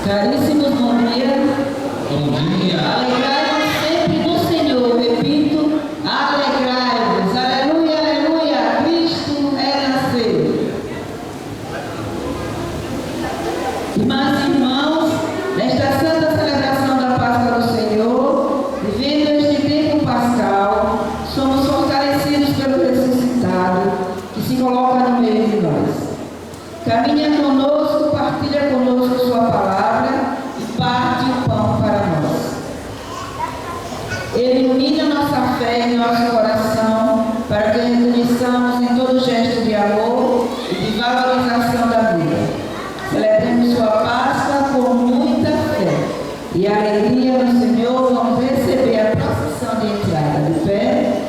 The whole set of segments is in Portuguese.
Caríssimos, bom dia. Bom dia. Alegrai-vos sempre no Senhor. Repito, alegrai-vos. Aleluia, aleluia. Cristo é nascer. Irmãs e irmãos, nesta santa celebração da Páscoa do Senhor, vivendo este tempo pascal, somos fortalecidos pelo ressuscitado que se coloca no meio de nós. Caminha conosco, partilha conosco sua palavra e parte o pão para nós. Ele ilumina nossa fé e nosso coração para que reconheçamos em todo gesto de amor e de valorização da vida. Celebremos sua Páscoa com muita fé e alegria no Senhor. Vamos receber a procissão de entrada de pé.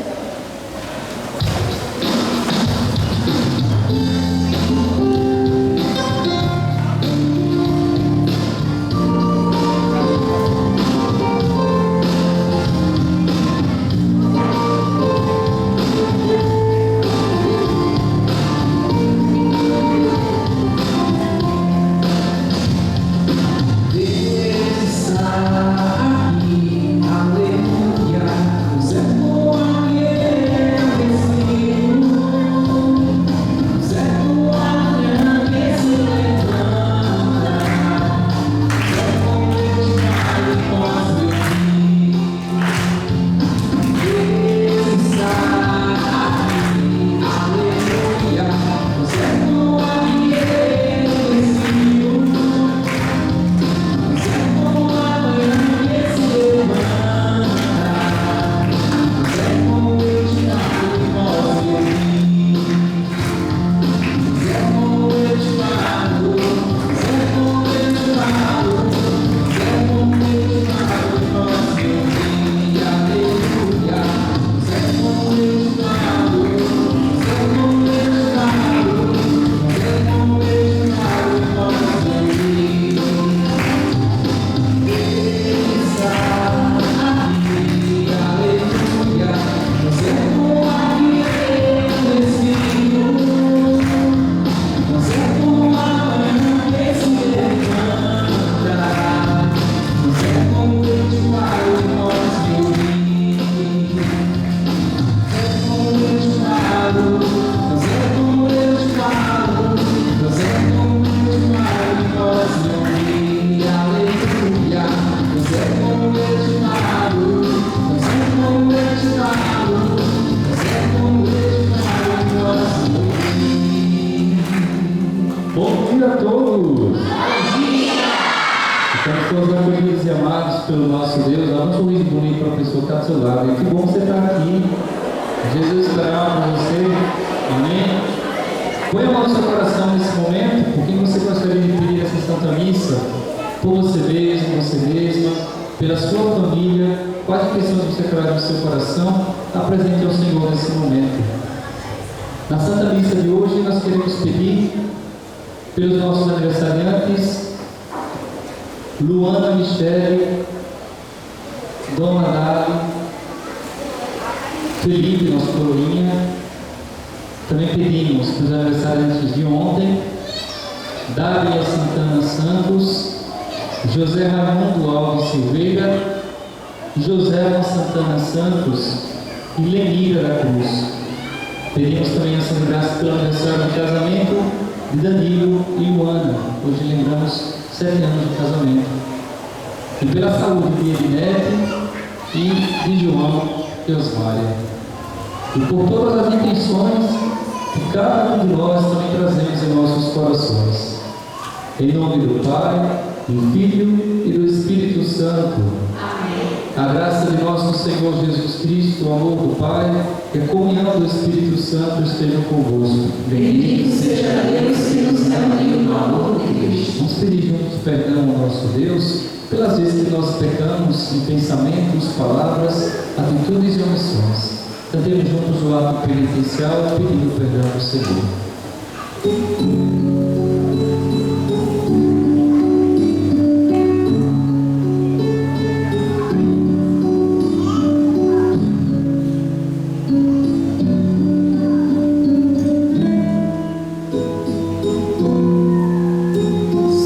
Em nome do Pai, do Filho e do Espírito Santo. Amém. A graça de nosso Senhor Jesus Cristo, o amor do Pai e a comunhão do Espírito Santo estejam convosco. Bendito seja Deus que nos reuniu no amor de Cristo. Vamos pedir juntos perdão ao nosso Deus pelas vezes que nós pecamos em pensamentos, palavras, atitudes e omissões. Cantemos juntos o ato penitencial pedindo perdão ao Senhor.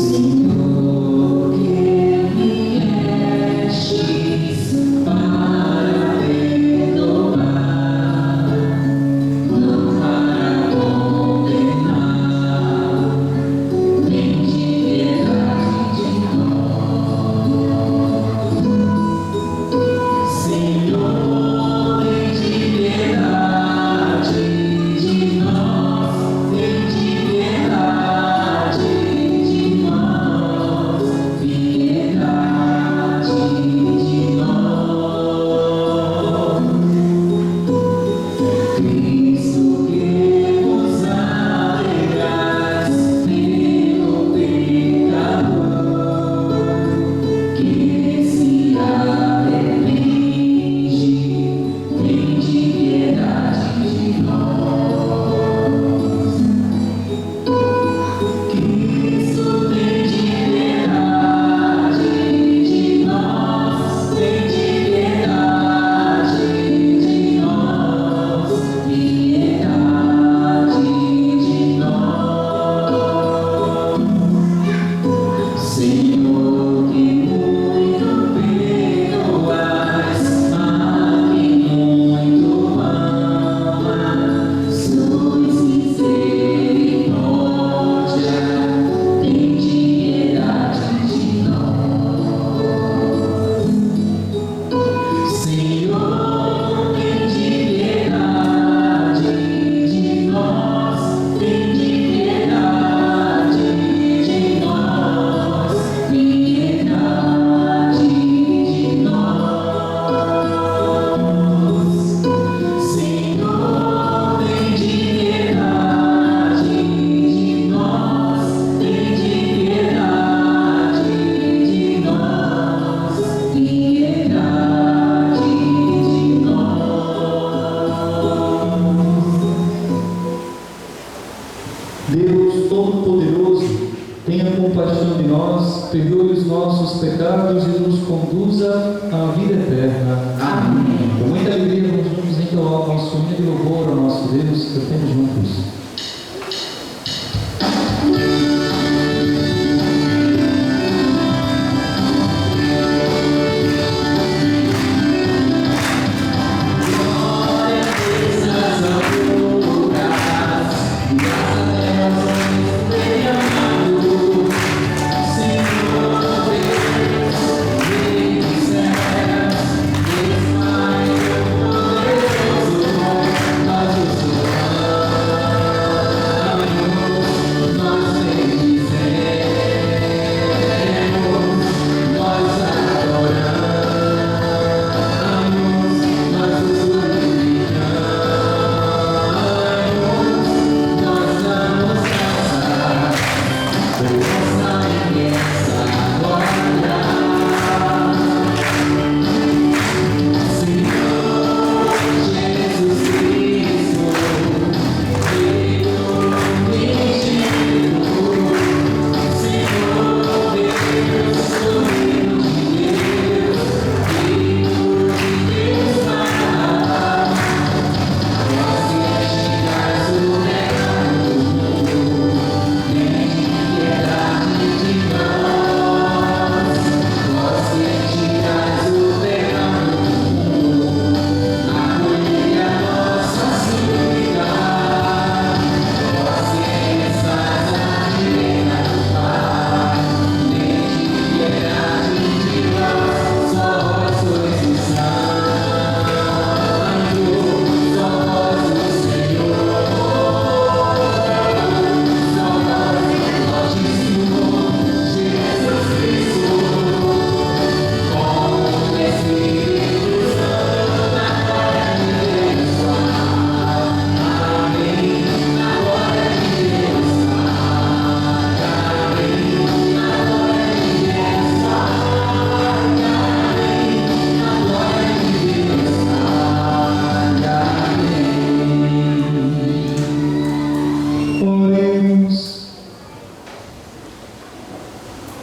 Senhor, que Deus Todo-Poderoso, tenha compaixão de nós, perdoe os nossos pecados e nos conduza à vida eterna. Amém. Com muita alegria, vamos entoar o nosso hino de louvor ao nosso Deus, cantemos juntos.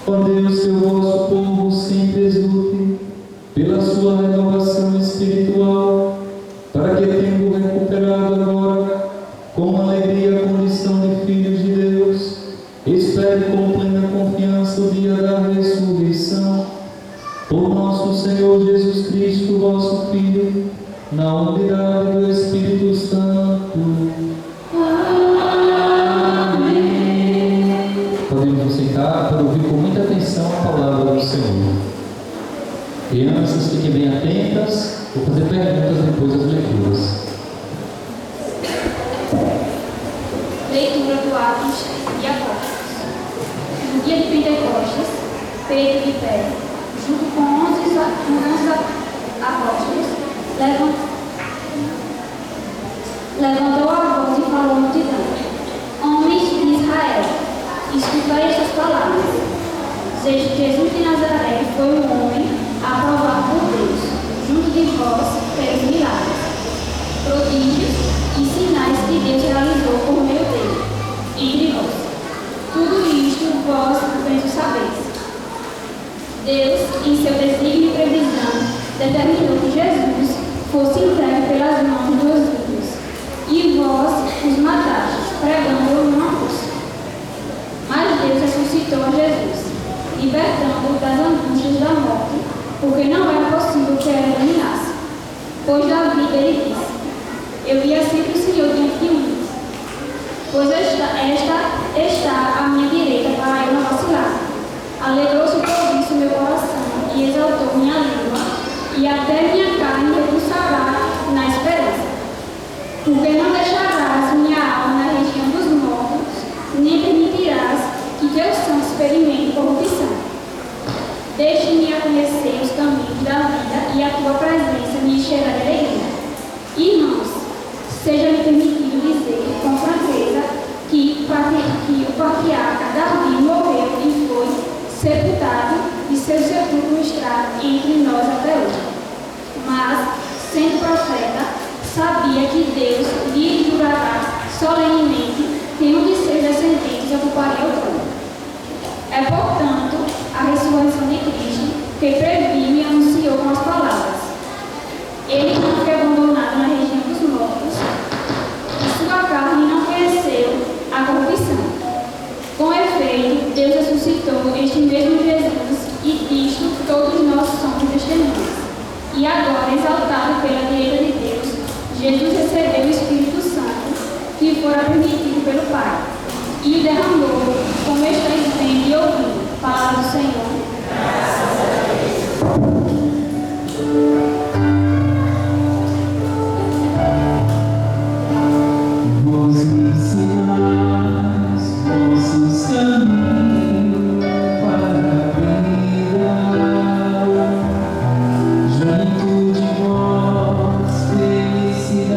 Ó Deus, que o vosso povo sempre exulte pela sua renovação espiritual, para que, tendo recuperado agora com alegria a condição de filhos de Deus, espere com plena confiança o dia da ressurreição, por nosso Senhor Jesus Cristo, vosso Filho, na unidade do Espírito Santo. Podemos nos sentar para ouvir com muita atenção a palavra do Senhor. Crianças, fiquem bem atentas, vou fazer perguntas depois das leituras. Leitura do Atos e Apóstolos. No dia de Pentecostes, Pedro de pé, junto com 11 apóstolos, levantou a voz e falou à multidão: Homens de Israel, escutai estas palavras. Jesus de Nazaré foi um homem aprovado por Deus, junto de vós fez milagres, prodígios e sinais que Deus realizou por meio dele, entre vós. Tudo isto vós bem sabeis. Deus, em seu desígnio e previsão, determinou que Jesus fosse entregue pelas mãos dos ímpios, e vós os matastes, pregando-o numa cruz. Mas Deus ressuscitou a Jesus, libertando-o das angústias da morte, porque não era possível que ela dominasse. Pois da vida ele disse: Eu via sempre o Senhor diante de mim, pois esta está à minha direita para eu não vacilar. Alegrou-se por isso meu coração e exaltou minha língua, e até minha carne repulsará na esperança. Porque não deixarás minha alma na região dos mortos, nem permitirás que teus santos experimentem corrupção. Deixe-me a conhecer os caminhos da vida, e a tua presença me encherá de alegria. Irmãos, seja-me permitido dizer com franqueza que o patriarca Davi morreu e foi sepultado, e seu sepulcro está entre nós até hoje. Mas, sendo profeta, sabia que Deus lhe jurará solenemente que um de seus Deus ressuscitou este mesmo Jesus e disto todos nós somos testemunhas. E agora, exaltado pela direita de Deus, Jesus recebeu o Espírito Santo, que fora permitido pelo Pai, e o derramou, como estamos vendo e ouvindo. Palavra do Senhor. Graças a Deus. Vós me ensinais vossos caminhos para a vida, junto de vós felicidade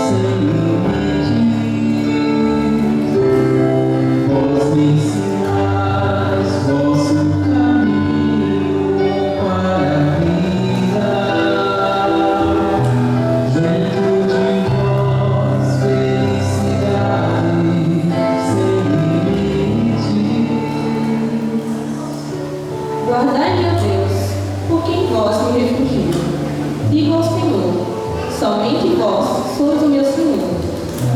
sem limites. Vós me ensinais vosso caminho para a vida, junto de vós felicidade sem limites. Guardai-me, ó Deus, porque em vós me refugio. Digo ao Senhor, somente vós sois o meu Senhor.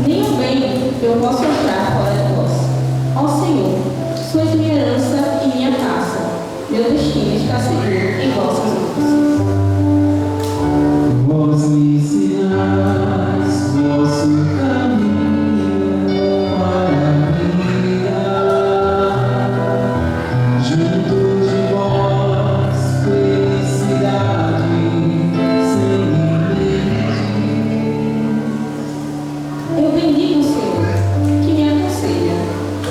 Nenhum bem eu posso achar fora de vós. Ó Senhor, sois minha herança e minha taça. Meu destino está seguro em vossas mãos. Vós me ensinais vosso caminho para a vida, junto de vós felicidade sem limites. Eu bendigo o Senhor, que me aconselha,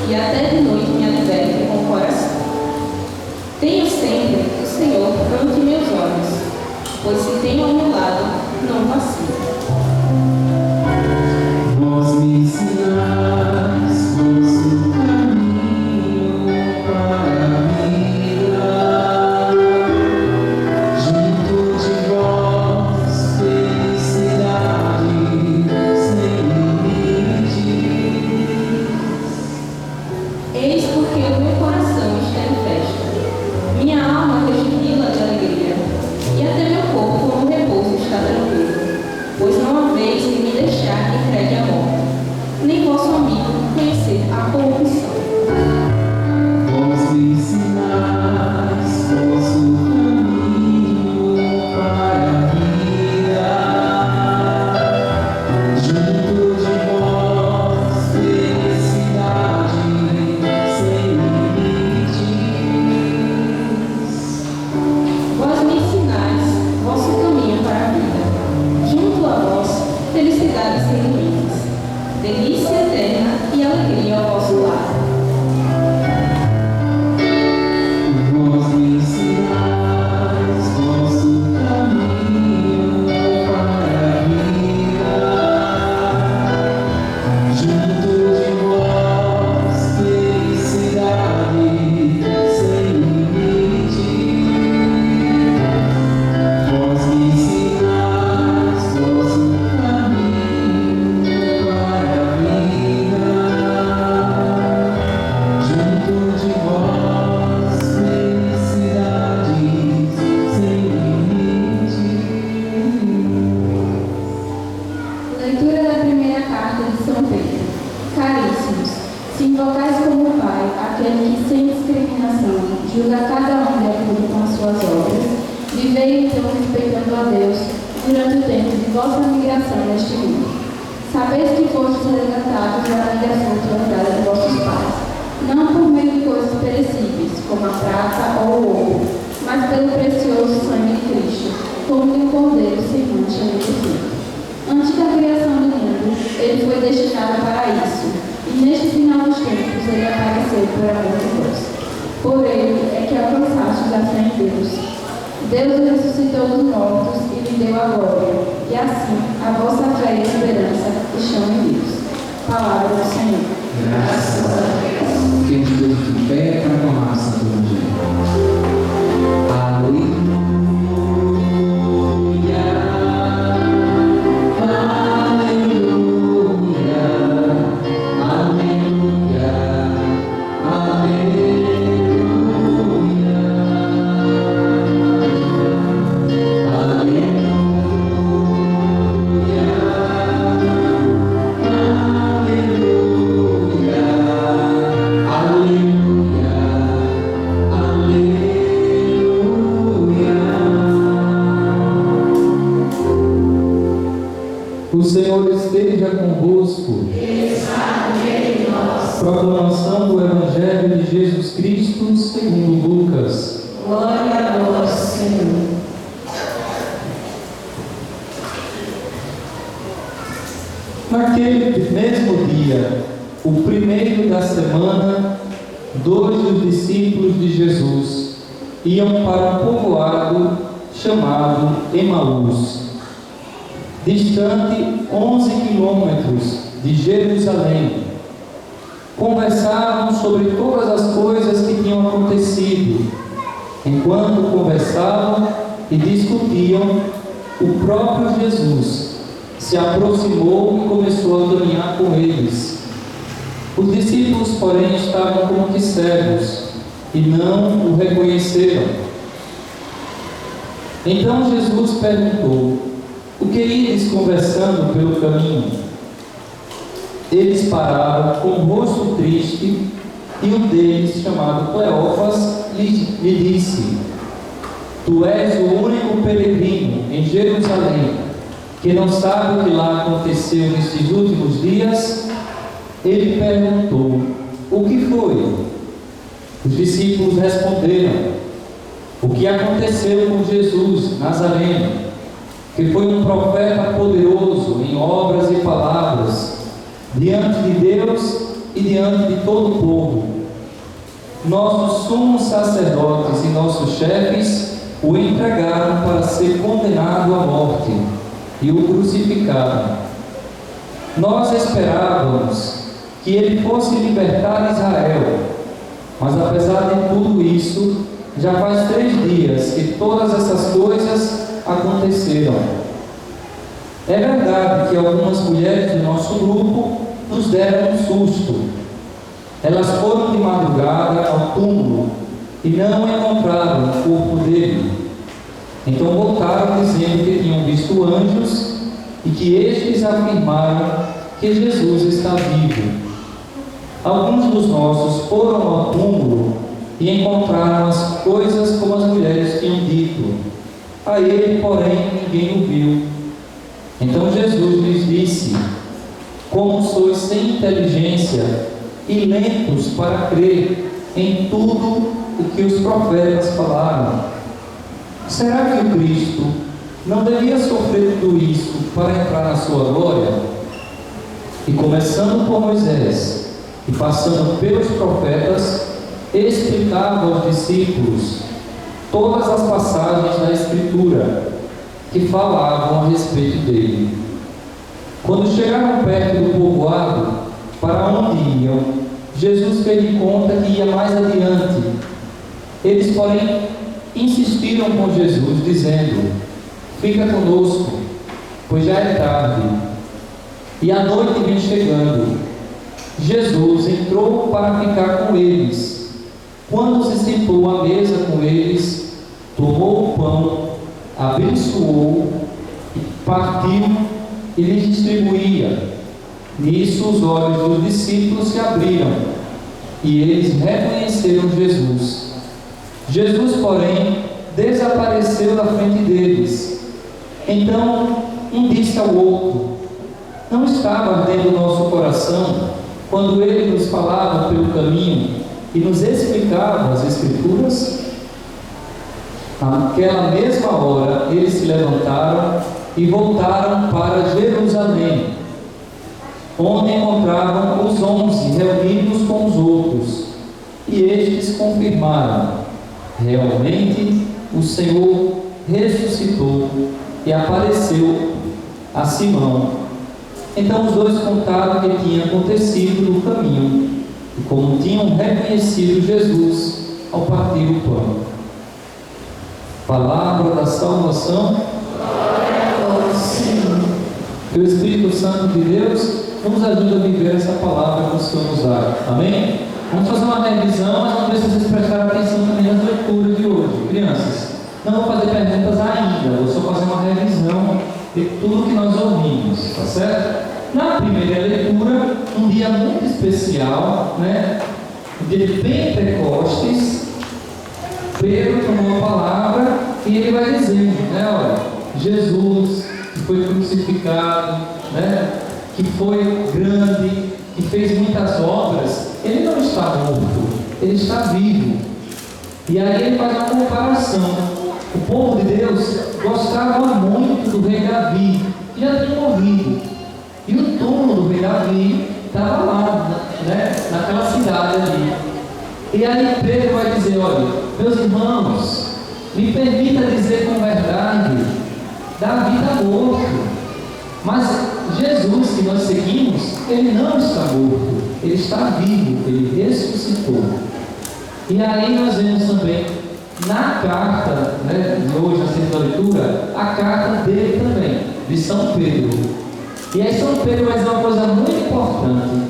e até de noite me adverte com o coração. Tenho sempre o Senhor ante meus olhos, pois se tenho ao meu lado, não vacilo. Vós me ensinais vosso caminho para a vida, junto de vós felicidade sem limites. Eis porque o meu coração está em festa, minha alma rejubila de alegria, e até meu corpo no repouso está tranquilo, pois não haveis de me deixar entregue à morte, nem vosso amigo conhecer a corrupção. Vós me ensinais vosso caminho para a vida, junto de vós felicidade sem limites. Vós me ensinais vosso caminho para a vida, junto a vós felicidade sem limites, delícia eterna e alegria ao vosso lado. Vós me ensinais vosso caminho para a vida, junto de vós felicidade sem limites. Vós me ensinais vosso caminho para a vida, junto de vós felicidade sem limites. Leitura da primeira carta de São Pedro. Caríssimos, se invocais como Pai aquele que sem discriminação julga cada um de acordo com as suas obras, vivei então respeitando a Deus durante o tempo de vossa migração neste mundo. Sabeis que fostes resgatados da ligação prolongada de vossos pais, não por meio de coisas perecíveis, como a prata ou o ouro, mas pelo precioso sangue de Cristo, como de um cordeiro sem mancha nem defeito. Antes da criação do mundo, ele foi destinado para isso, e neste final dos tempos ele apareceu por amor de Deus. Por ele é que alcançastes a fé em Deus. Deus o ressuscitou dos mortos e lhe deu a glória, e assim a vossa fé e esperança estão em Deus. Palavra do Senhor. Graças a Deus. Fiquemos todos de pé para aclamar o Santo Evangelho. Aleluia. Aleluia. Proclamação do Evangelho de Jesus Cristo segundo Lucas. Glória a vós, Senhor. Naquele mesmo dia, o primeiro da semana, 2 dos discípulos de Jesus iam para um povoado chamado Emaús, distante 11 quilômetros de Jerusalém. Conversavam sobre todas as coisas que tinham acontecido. Enquanto conversavam e discutiam, o próprio Jesus se aproximou e começou a caminhar com eles. Os discípulos, porém, estavam como que cegos e não o reconheceram. Então Jesus perguntou: o que ides conversando pelo caminho? Eles pararam com o rosto triste, e um deles, chamado Cleófas, lhe disse: tu és o único peregrino em Jerusalém que não sabe o que lá aconteceu nestes últimos dias? Ele perguntou: o que foi? Os discípulos responderam: o que aconteceu com Jesus Nazareno, que foi um profeta poderoso em obras e palavras, diante de Deus e diante de todo o povo. Nossos sumos sacerdotes e nossos chefes o entregaram para ser condenado à morte e o crucificaram. Nós esperávamos que ele fosse libertar Israel, mas apesar de tudo isso, já faz 3 dias que todas essas coisas aconteceram. É verdade que algumas mulheres do nosso grupo nos deram um susto. Elas foram de madrugada ao túmulo e não encontraram o corpo dele. Então voltaram dizendo que tinham visto anjos e que estes afirmaram que Jesus está vivo. Alguns dos nossos foram ao túmulo e encontraram as coisas como as mulheres tinham dito. A ele, porém, ninguém o viu. Então Jesus lhes disse: como sois sem inteligência e lentos para crer em tudo o que os profetas falaram. Será que o Cristo não devia sofrer tudo isso para entrar na sua glória? E começando por Moisés e passando pelos profetas, explicava aos discípulos todas as passagens da Escritura que falavam a respeito dele. Quando chegaram perto do povoado para onde iam, Jesus fez de conta que ia mais adiante. Eles, porém, insistiram com Jesus, dizendo: fica conosco, pois já é tarde e a noite vem chegando. Jesus entrou para ficar com eles. Quando se sentou à mesa com eles, tomou o pão, abençoou, partiu e lhes distribuía. Nisso os olhos dos discípulos se abriram e eles reconheceram Jesus. Jesus, porém, desapareceu da frente deles. Então um disse ao outro: não estava ardendo o nosso coração quando ele nos falava pelo caminho e nos explicava as Escrituras? Naquela mesma hora eles se levantaram e voltaram para Jerusalém, onde encontravam os 11 reunidos com os outros, e estes confirmaram: realmente o Senhor ressuscitou e apareceu a Simão. Então os dois contaram o que tinha acontecido no caminho e como tinham reconhecido Jesus ao partir o pão. Palavra da salvação. Que o Espírito Santo de Deus nos ajude a viver essa palavra que o Senhor nos dá. Amém? Vamos fazer uma revisão, mas vamos ver se vocês prestaram atenção também nas leituras de hoje. Crianças, não vou fazer perguntas ainda, vou só fazer uma revisão de tudo que nós ouvimos, tá certo? Na primeira leitura, um dia muito especial, né? O dia de Pentecostes, Pedro tomou a palavra e ele vai dizendo, né? Olha, Jesus que foi crucificado, né? Que foi grande, que fez muitas obras, ele está vivo. E aí ele faz uma comparação. O povo de Deus gostava muito do rei Davi, que já tinha morrido. E o túmulo do rei Davi estava lá, né, naquela cidade ali. E aí Pedro vai dizer: olha, meus irmãos, me permita dizer com verdade, Davi está morto. Mas Jesus que nós seguimos, ele não está morto, ele está vivo, ele ressuscitou. E aí nós vemos também na carta, né, de hoje, na segunda leitura, a carta dele também, de São Pedro. E aí São Pedro vai dizer uma coisa muito importante,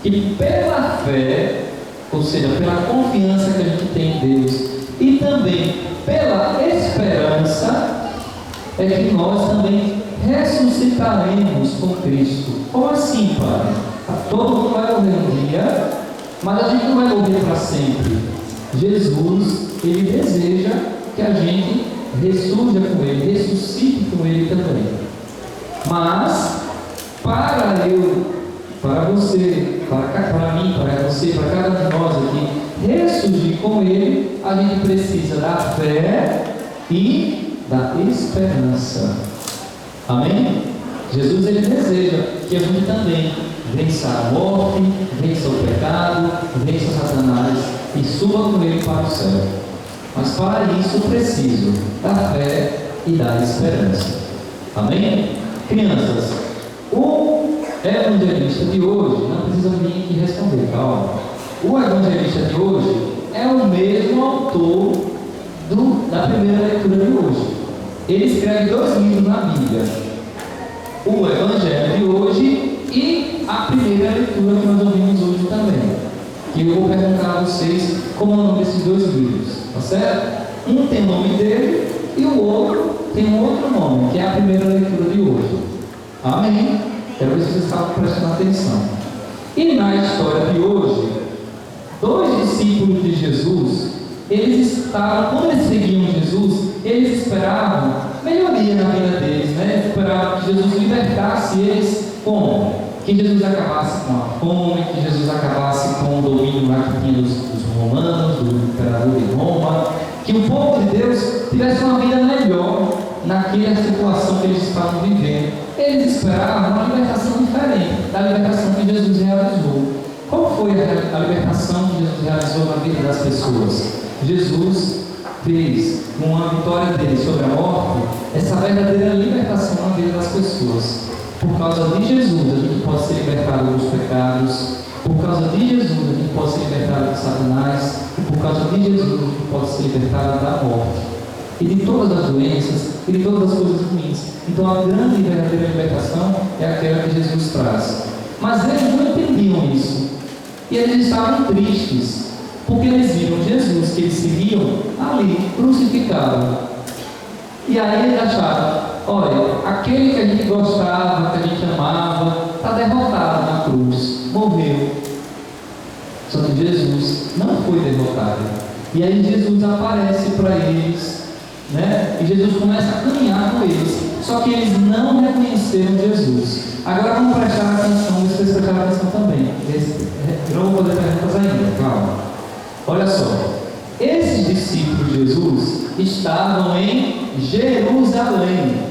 que pela fé, ou seja, pela confiança que a gente tem em Deus, e também pela esperança, é que nós também ressuscitaremos com Cristo. Como assim, Pai? Todo mundo vai morrer um dia, mas a gente não vai morrer para sempre. Jesus, ele deseja que a gente ressurja com ele, ressuscite com ele também. Mas, para eu, para você, para mim, para você, para cada um de nós aqui, ressurgir com ele, a gente precisa da fé e da esperança. Amém? Jesus, ele deseja que a gente também vença a morte, vença o pecado, vença Satanás e suba com ele para o céu. Mas para isso preciso da fé e da esperança. Amém? Crianças, o evangelista de hoje, não precisa vir aqui responder, calma. O evangelista de hoje é o mesmo autor da primeira leitura de hoje. Ele escreve 2 livros na Bíblia: o Evangelho de hoje e a primeira leitura que nós ouvimos hoje também. E eu vou perguntar a vocês como é o nome desses 2 livros, tá certo? Um tem o nome dele e o outro tem um outro nome, que é a primeira leitura de hoje. Amém? Quero ver se vocês estavam prestando atenção. E na história de hoje, 2 discípulos de Jesus, eles estavam, quando eles seguiam Jesus, eles esperavam melhoria na vida deles, né? Esperavam que Jesus libertasse eles. Como? Que Jesus acabasse com a fome, que Jesus acabasse com o domínio lá que tinha dos romanos, do imperador de Roma, que o povo de Deus tivesse uma vida melhor naquela situação que eles estavam vivendo. Eles esperavam uma libertação diferente da libertação que Jesus realizou. Qual foi a libertação que Jesus realizou na vida das pessoas? Jesus fez, com a vitória dele sobre a morte, essa verdadeira libertação na vida das pessoas. Por causa de Jesus, a gente pode ser libertado dos pecados. Por causa de Jesus, a gente pode ser libertado de Satanás. E por causa de Jesus, a gente pode ser libertado da morte. E de todas as doenças, e de todas as coisas ruins. Então a grande e verdadeira libertação é aquela que Jesus traz. Mas eles não entendiam isso. E eles estavam tristes, porque eles viram Jesus, que eles seguiam, ali, crucificado. E aí eles acharam: olha, aquele que a gente gostava, que a gente amava, está derrotado na cruz, morreu. Só que Jesus não foi derrotado. E aí Jesus aparece para eles, né? E Jesus começa a caminhar com eles. Só que eles não reconheceram Jesus. Agora vamos prestar atenção, vocês prestaram atenção também. Eu não vou fazer perguntas ainda, calma. Olha só, esses discípulos de Jesus estavam em Jerusalém.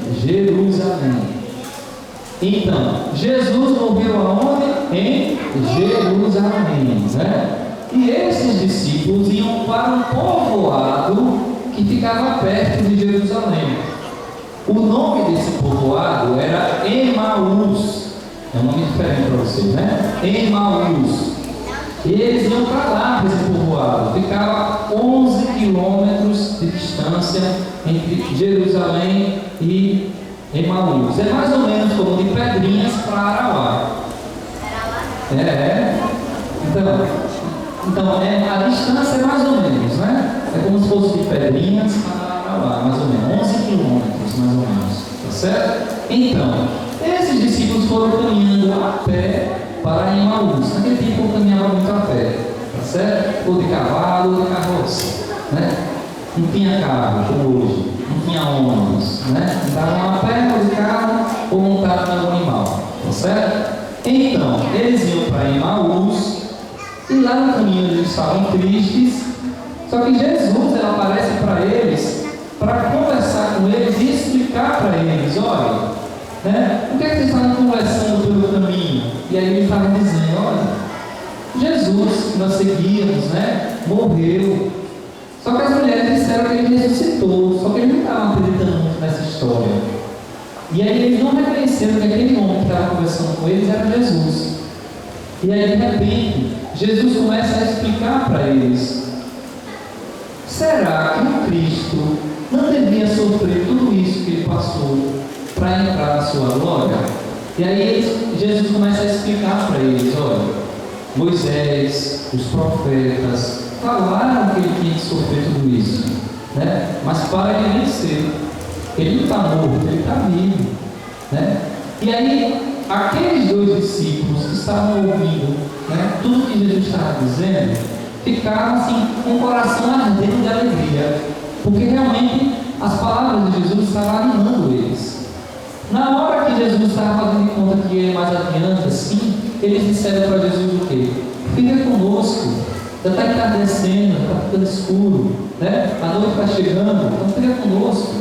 Então, Jesus morreu aonde? Em Jerusalém, né? E esses discípulos iam para um povoado que ficava perto de Jerusalém. O nome desse povoado era Emaús. É um nome diferente para vocês, né? Emaús. E eles iam para lá, para esse povoado. Ficava 11 quilômetros de distância entre Jerusalém e Emaús. É mais ou menos como de Pedrinhas para Arauá. Então a distância é mais ou menos, né? É como se fosse de Pedrinhas para Arauá, mais ou menos. 11 quilômetros, mais ou menos. Tá certo? Então, esses discípulos foram caminhando a pé para Emaús. Naquele tempo eu caminhava muito a pé, tá certo? Ou de cavalo ou de carroça, né? Não tinha carro como hoje, não tinha ônibus, né? Andavam a pé ou de carro ou montavam no animal, tá certo? Então, eles iam para Emaús E lá no caminho eles estavam tristes, só que Jesus ele aparece para eles, para conversar com eles e explicar para eles: olha, né, o que é que vocês estavam conversando pelo caminho? E aí ele estava dizendo: olha, Jesus, que nós seguíamos, né, morreu. Só que as mulheres disseram que ele ressuscitou, só que eles não estavam acreditando muito nessa história. E aí eles não reconheceram que aquele homem que estava conversando com eles era Jesus. E aí de repente, Jesus começa a explicar para eles: será que o Cristo não devia sofrer tudo isso que ele passou para entrar na sua glória? E aí Jesus começa a explicar para eles: olha, Moisés, os profetas falaram que ele tinha que sofrer tudo isso, né? Mas para ele vencer, ele não está morto, ele está vivo, né? E aí aqueles dois discípulos que estavam ouvindo, né, tudo que Jesus estava dizendo, ficaram assim com o coração ardendo de alegria, porque realmente as palavras de Jesus estavam animando eles. Na hora que Jesus estava fazendo conta que ia mais adiante, assim, eles disseram para Jesus o quê? Fica conosco, já está entardecendo, está ficando escuro, né? A noite está chegando, então fica conosco,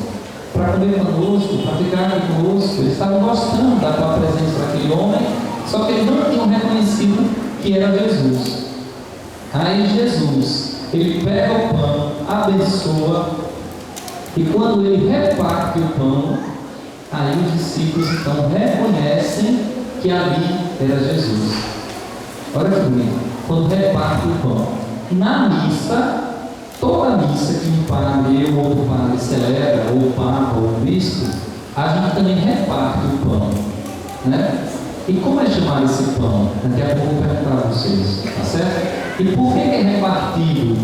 para comer conosco, para ficar aqui conosco. Eles estavam gostando da tua presença daquele homem, só que eles não tinham reconhecido que era Jesus. Aí Jesus, ele pega o pão, abençoa, e quando ele reparte o pão, aí os discípulos então reconhecem que ali era Jesus. Olha que bonito, quando reparte o pão. Na missa, toda missa que um padre ou outro padre celebra, ou o Papa ou o Bispo, a gente também reparte o pão, né? E como é chamado esse pão? Daqui a pouco eu vou perguntar a vocês, tá certo? E por que é repartido?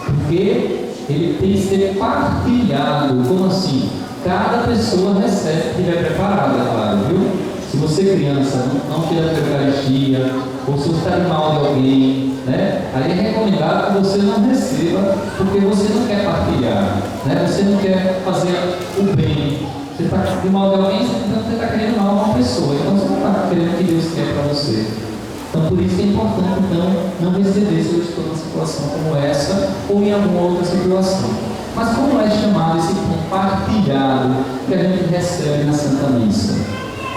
Porque ele tem que ser partilhado. Como assim? Cada pessoa recebe que estiver preparada, claro, viu? Se você criança não quer a Eucaristia, ou se você está de mal de alguém, né? Aí é recomendado que você não receba, porque você não quer partilhar, né? Você não quer fazer o bem. Você está de mal de alguém, você está querendo mal a uma pessoa, então você não está querendo o que Deus quer para você. Então por isso que é importante então não receber se eu estou numa situação como essa ou em alguma outra situação. Mas como é chamado esse pão partilhado que a gente recebe na Santa Missa?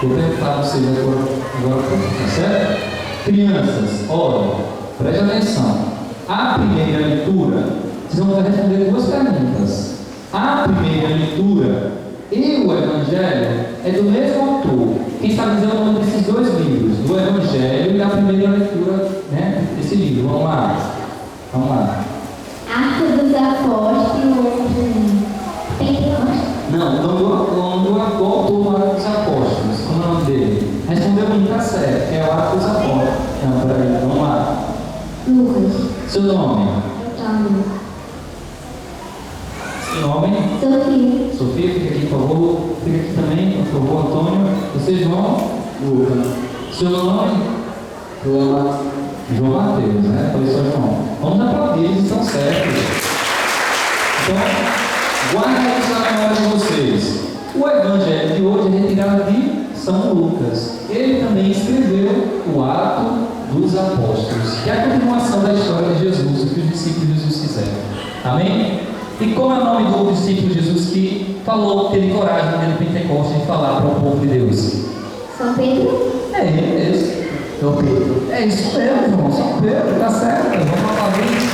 Vou perguntar a vocês agora, tá certo? Crianças, olha, preste atenção. A primeira leitura, vocês vão responder duas perguntas. A primeira leitura e o Evangelho é do mesmo autor. Quem sabe dizer o nome desses dois livros, do Evangelho e da primeira leitura, né, desse livro? Vamos lá. Vamos lá. Atos dos Apóstolos, Pentecostes. Não, o nome do autor dos Apóstolos. Como é o nome dele? Respondeu muito, tá certo, que é o Atos dos Apóstolos. Não, peraí, vamos lá. Lucas. Seu nome? Antônio. Seu nome? Sofia. Sofia, fica aqui, por favor. Fica aqui também, por favor, Antônio. Você, João? Lucas. Seu nome? João Mateus, né? Falei só João. Vamos aplaudir, eles estão certos. Então, guardem isso na memória de vocês. O Evangelho de hoje é retirado de São Lucas. Ele também escreveu o Ato dos Apóstolos, que é a continuação da história de Jesus, o que os discípulos de Jesus fizeram. Amém? E como é o nome do discípulo de Jesus que falou, teve coragem no dia de Pentecostes de falar para o povo de Deus? São Pedro. É ele mesmo. São Pedro. É isso mesmo, irmão. São Pedro, tá certo. Vamos aplaudir.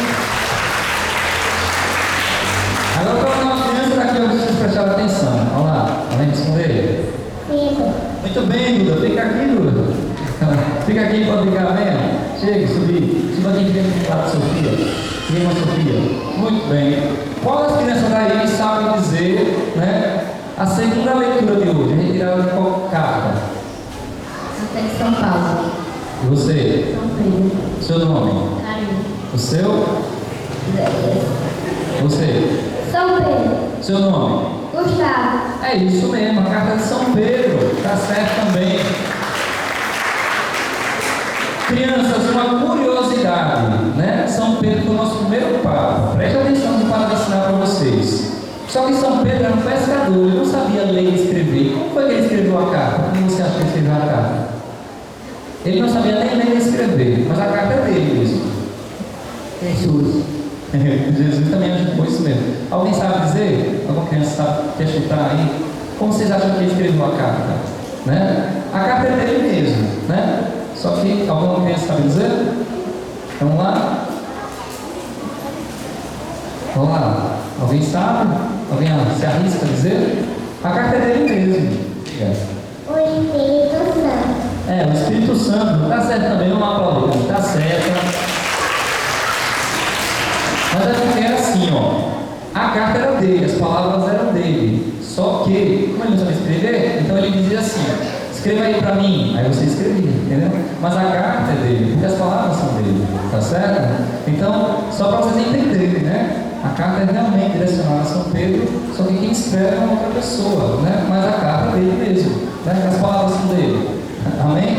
Agora para uma criança daqui, eu preciso prestar atenção. Vamos lá, vamos responder. Pedro. Muito bem, Duda. Fica aqui, Duda. Fica aqui, pode ficar mesmo. Chega, subir. Suba aqui, vem com a Sofia. Vem com a Sofia. Muito bem. Qual das crianças daí sabe dizer, né, a segunda leitura de hoje? Retirada de qual carta? Até de São Paulo. E você? São Pedro. Seu nome? Carinho. O seu? Você? São Pedro. Seu nome? Gustavo. É isso mesmo, a carta de São Pedro. Está certo também. Crianças, uma curiosidade, né? São Pedro foi o nosso primeiro Papa. Preste atenção no que para ensinar para vocês. Só que São Pedro era um pescador, ele não sabia ler e escrever. Como foi que ele escreveu a carta? Como você acha que ele escreveu a carta? Ele não sabia nem ler nem escrever, mas a carta é dele mesmo. Jesus. Jesus também ajudou isso mesmo. Alguém sabe dizer? Alguma criança sabe, quer chutar aí? Como vocês acham que ele escreveu a carta? Né? A carta é dele mesmo, né? Só que alguma criança sabe dizer? Vamos lá? Vamos lá. Alguém sabe? Alguém se arrisca a dizer? A carta é dele mesmo. O Espírito Santo. O Espírito Santo. Tá certo também, vamos aplaudir. Tá certo. Mas é porque era assim, ó. A carta era dele, as palavras eram dele. Só que, como ele não sabe escrever, então ele dizia assim: escreva aí pra mim. Aí você escrevia, entendeu? Mas a carta é dele, porque as palavras são dele, tá certo? Então, só para vocês entenderem, né? A carta é realmente direcionada a São Pedro, só que quem escreve é uma outra pessoa, né? Mas a carta é dele mesmo, né? As palavras são dele. Amém?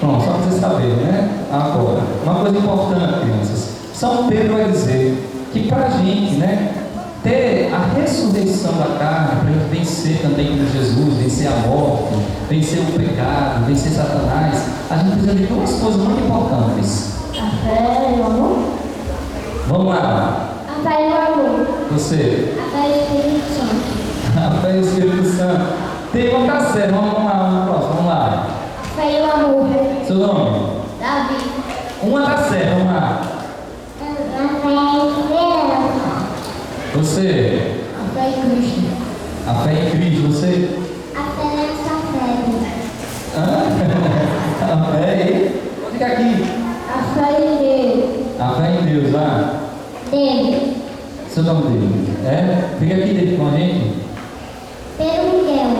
Bom, só para vocês saberem, né? Agora, uma coisa importante, crianças. São Pedro vai dizer que para a gente, né, ter a ressurreição da carne, para a gente vencer também com Jesus, vencer a morte, vencer o pecado, vencer Satanás, a gente precisa de duas coisas muito importantes: A fé e o amor. Vamos lá. A fé e o amor. Você? A fé e o Espírito Santo. A fé e o Espírito Santo. Tem uma tá certo. Vamos lá, vamos pro próximo. Vamos lá. A fé e o amor. Seu nome? Davi. Uma tá certo. Vamos lá. A fé e a esperança. Você? A fé em Cristo. A fé em Cristo. Você? A fé nessa fé. A fé aí? Fica aqui. A fé em Deus. A fé em Deus, lá. Dele. Seu nome dele? Fica aqui dentro com a gente. Pedro Miguel.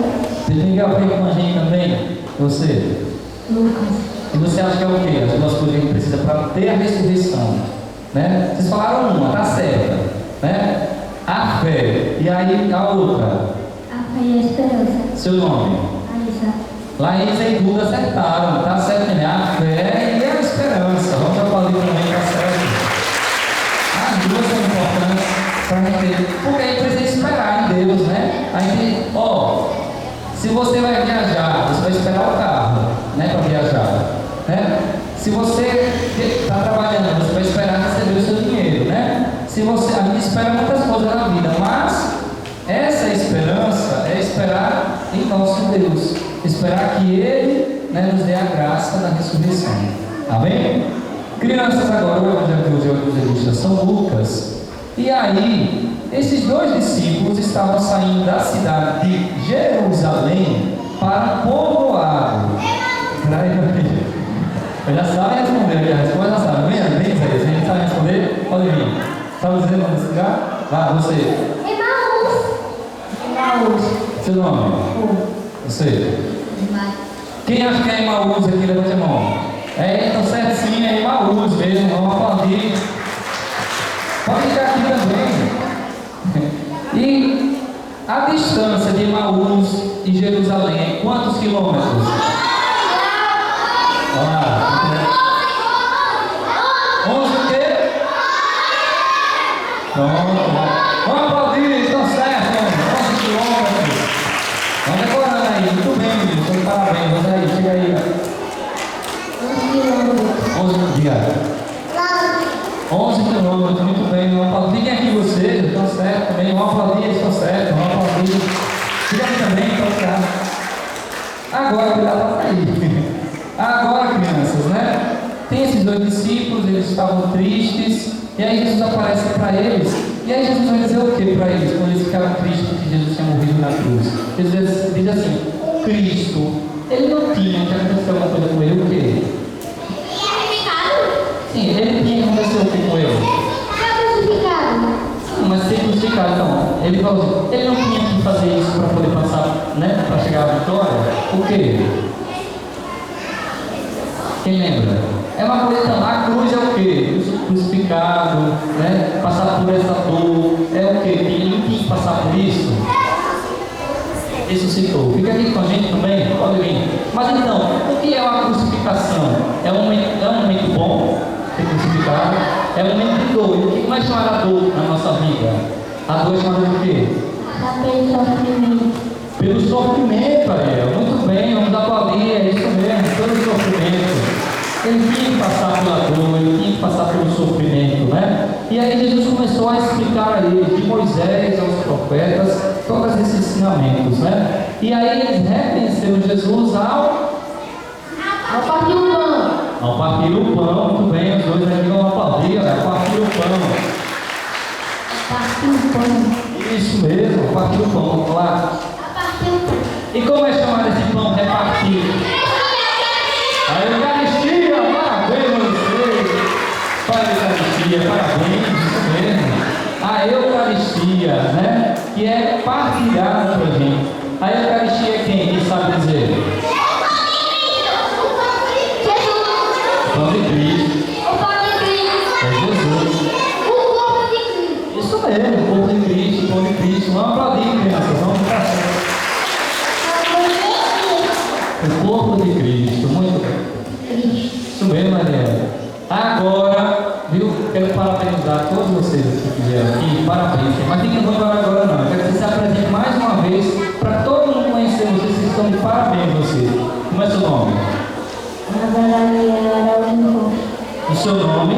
Pedro Miguel, fica com a gente também. Você? Lucas. E você acha que é o quê? As duas coisas que a gente precisa para ter a ressurreição, né? Vocês falaram uma, tá certa, né? A fé. E aí a outra? A fé e a esperança. Seu nome? Alisa. Laísa e Duda acertaram, tá certo, né? A fé e a esperança. Vamos aplaudir também, tá certo? As duas são importantes para a gente, porque a gente precisa esperar em Deus, né? A gente, se você vai viajar, você vai esperar o carro, né, para viajar, né? Se você está trabalhando, você vai esperar receber o seu dinheiro, né? A gente espera muitas coisas na vida, mas essa esperança é esperar em nosso Deus, esperar que Ele, né, nos dê a graça da ressurreição. Amém? Crianças, agora o evangelho de hoje é o evangelista São Lucas. E aí, esses dois discípulos estavam saindo da cidade de Jerusalém para um povoado. Eu já sabe responder aqui, a resposta já sabe. Vem, Isaías, a gente sabe responder? Pode vir. Sabe dizer onde lugar? Vá, você. Emaús. Seu nome? Você. Quem acha que é Emaús aqui? Levante a mão. Então certo sim, é Emaús mesmo. Vamos aplaudir. Pode ficar aqui também. E a distância de Emaús e Jerusalém é quantos quilômetros? Olha lá. 11 o quê? Pronto. Vamos aplaudir, estão certos. 11 quilômetros. Vamos decorando aí. Muito bem, menino. Então, parabéns. Vamos aí, chega aí. 11 dias. 11 quilômetros, muito bem. Vamos aplaudir. Quem aqui vocês? Estão certos também. Vamos aplaudir, estão certos. Vamos aplaudir. Fica aqui também, então, certo. Agora, cuidado para sair. Agora, crianças, né? Tem esses dois discípulos, eles estavam tristes. E aí Jesus aparece para eles. E aí Jesus vai dizer o que para eles? Quando eles ficaram tristes porque Jesus tinha morrido na cruz. Jesus diz assim: Cristo, ele não tinha que acontecer alguma coisa com ele, o quê? Sim, ele tinha que acontecer o que com ele? Mas ser crucificado, então, ele falou assim, ele não tinha que fazer isso para poder passar, né, para chegar à vitória? O quê? Quem lembra? É uma coisa, então, a cruz é o quê? Crucificado, né, passar por essa dor, é o quê? Ele não tinha que passar por isso? Ressuscitou. Fica aqui com a gente também, pode vir. Mas então, o que é uma crucificação? É um momento bom, ser crucificado, é um momento de dor. E o que mais chama a dor na nossa vida? A dor é chamada de quê? Pelo sofrimento. Pelo sofrimento, Ariel. Muito bem, vamos aplaudir, é isso mesmo, pelo sofrimento. Ele tinha que passar pela dor, ele tinha que passar pelo sofrimento, né? E aí Jesus começou a explicar a eles, de Moisés aos profetas, todos esses ensinamentos, né? E aí eles reconheceram Jesus ao partir o pão. Ao partir o pão. Muito bem, os dois aqui vão aplaudir, ao partir o pão. Partir o pão. Isso mesmo, ao partir o pão, vamos lá. Partir o pão. E como é chamado esse pão repartido? A Eucaristia, parabéns a vocês. Para a Eucaristia, parabéns, isso mesmo. A Eucaristia, né? Que é partilhada para a gente. A Eucaristia é quem? Quem sabe dizer? O pão de Cristo. É Jesus. Isso mesmo, o corpo de Cristo, o pão de Cristo. Vamos aplaudir, crianças, vamos para cima. O corpo de Cristo, muito bem. Isso mesmo, Mariana. Agora, viu? Quero parabenizar todos vocês que vieram aqui, parabéns. Mas ninguém vai embora agora não. Eu quero que você se apresente mais uma vez para todo mundo conhecer vocês. Vocês estão de parabéns, vocês. Como é seu nome? O seu nome?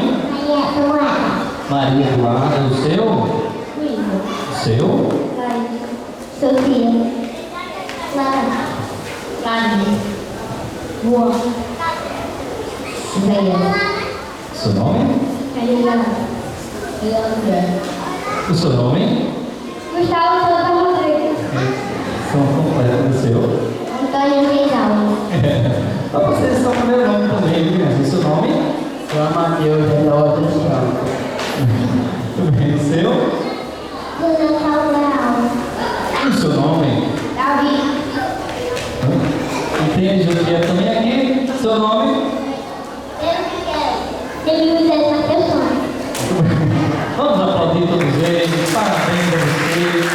Maria Eduarda. O seu? O seu? Sofia. Clara. Boa. Leia. Seu nome? Leandra. O seu nome? Gustavo Santa Rodrigues. São completos. O seu? Antônio Vidal. Para vocês são o primeiro nome também, criança. O seu nome? Mateus de Lourdes Franco. Tudo bem, o seu? Bruna Calderal. E o seu nome? Davi. E tem a Julia também aqui. Seu nome? José Matheus Santos. Vamos aplaudir todos eles. Parabéns a vocês.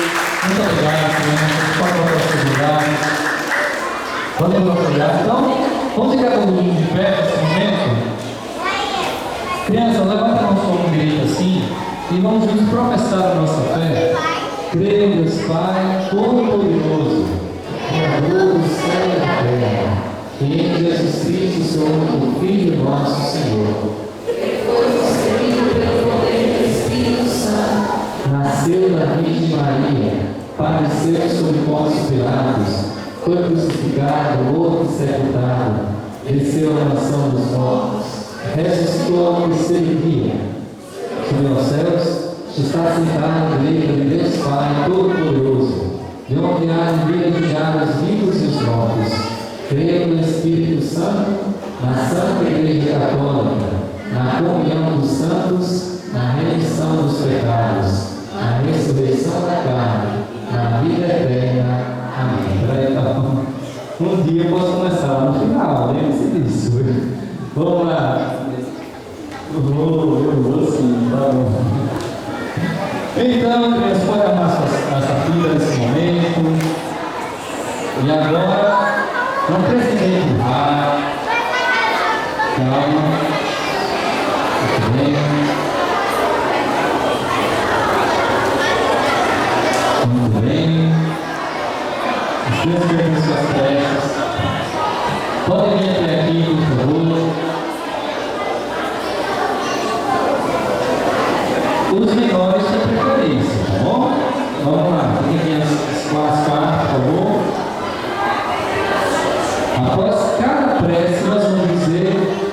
Muito obrigado, crianças. Pode voltar aos seus lugares. Vamos apoiar. Então, vamos ficar todo mundo de pé nesse momento. Criança, levanta a mão direita assim e vamos juntos professar a nossa fé. Creio em Deus Pai Todo-Poderoso, Criador do céu e da terra, e em Jesus Cristo, seu único Filho, nosso Senhor. Ele foi concebido pelo poder do Espírito Santo. Nasceu da Virgem Maria, padeceu sob Pôncio Pilatos, foi crucificado, morto e sepultado, desceu à mansão dos mortos. Ressuscitou ao terceiro dia, subiu aos céus, está sentado à direita de Deus Pai Todo-Poderoso, de onde há de vir a julgar os vivos e os mortos. Creio no Espírito Santo, na Santa Igreja Católica, na comunhão dos santos, na remissão dos pecados, na ressurreição da carne, na vida eterna. Amém. Peraí, então, um dia eu posso começar lá no final, lembre-se disso. Vamos lá. Eu vou sim, tá bom. Então, crianças, pode armar essa fila nesse momento. E agora, não precisa empurrar. Calma. Muito bem. Muito bem. Os crianças peguem suas peças. Podem vir até aqui, por favor. Os menores têm preferência, tá bom? Vamos lá, fiquem com as partes, por favor. Após cada prece, nós vamos dizer: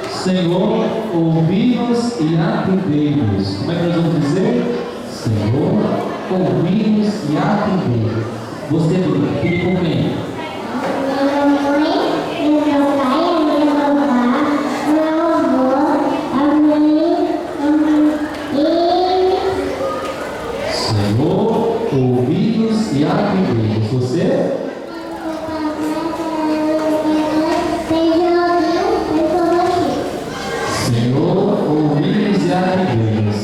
Senhor, ouvi-nos e atendei-nos. Como é que nós vamos dizer? Senhor, ouvi-nos e atendei-nos. Você fica com quem? Ouvi-nos e atendei-nos. Você? Senhor, ouvi-nos e atendei-nos.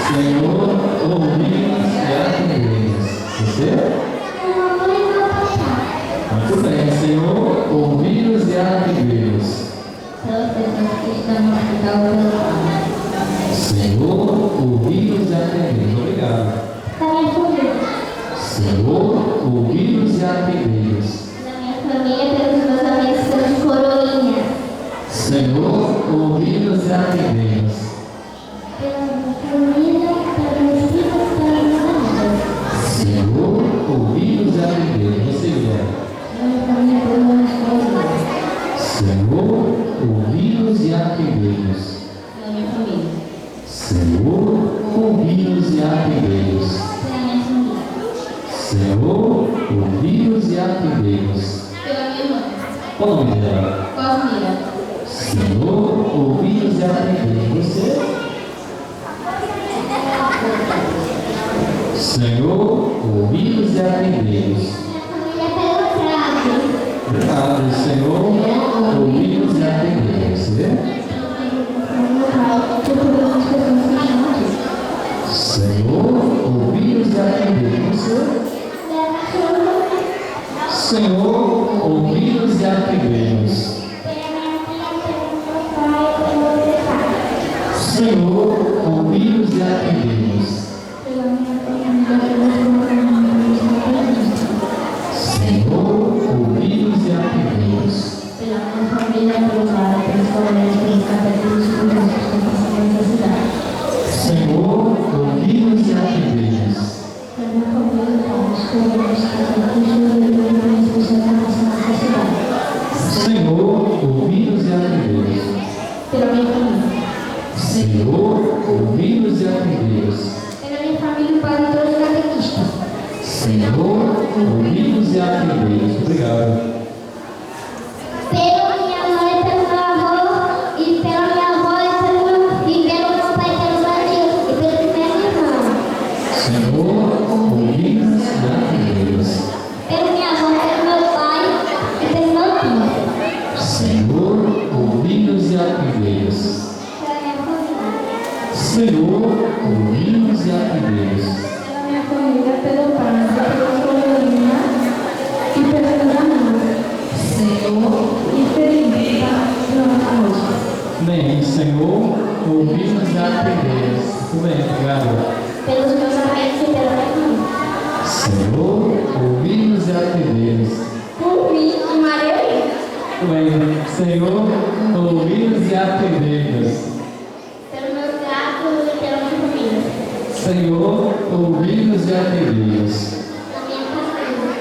Senhor, ouvi-nos e atendei-nos. Você? Muito bem, Senhor, ouvi-nos e atendei-nos. Senhor, ouvi-nos e atendei-nos. Obrigado. Senhor, ouvi-nos e atendei-nos. Da minha família, pelos meus amigos. Qual o nome dela? Cosmira. Senhor, ouvimos e atendemos. Você? Senhor, ouvimos e atendemos. Obrigado, Senhor, ouvimos e atendemos. Você? Senhor, ouvimos e atendemos. Senhor, ouvimos e atendemos. Senhor, ouvimos e atendemos. Senhor, ouvimos e atendemos. Pela minha família aprovada, principalmente pelos catecismos da cidade. Senhor, ouvimos e atendemos. Pela minha família, pelos catecismos da cidade. Senhor, ouvimos e atendemos. Pela minha família. Senhor, ouvimos e atendemos. Pela minha família, o padre e todos os catequistas. Senhor, ouvimos e atendemos. Obrigado. Pela minha mãe, pelo meu avô, e pela minha avó, e pelo meu pai, pelo meu tio, e pelo meu irmão. Senhor, ouvimos e atendemos. Pela minha avó, pelo meu pai, e pelo meu tio. Senhor, ouvimos e atendemos. Pela minha família. Senhor, ouvimos e atendemos. Pela minha família, pelo pai, pela Carolina e pelos meus amigos. Senhor, e feliz pela nossa noite. Amém. Senhor, ouvimos e atendemos. Muito bem, obrigado. Pelos meus amigos e pela minha família. Senhor, ouvimos e atendemos. Por mim e Maria. Muito bem. Senhor, ouvimos e atendemos. Pelo meu gato e pela minha família. Senhor, ouvimos e atendemos. Pela minha família.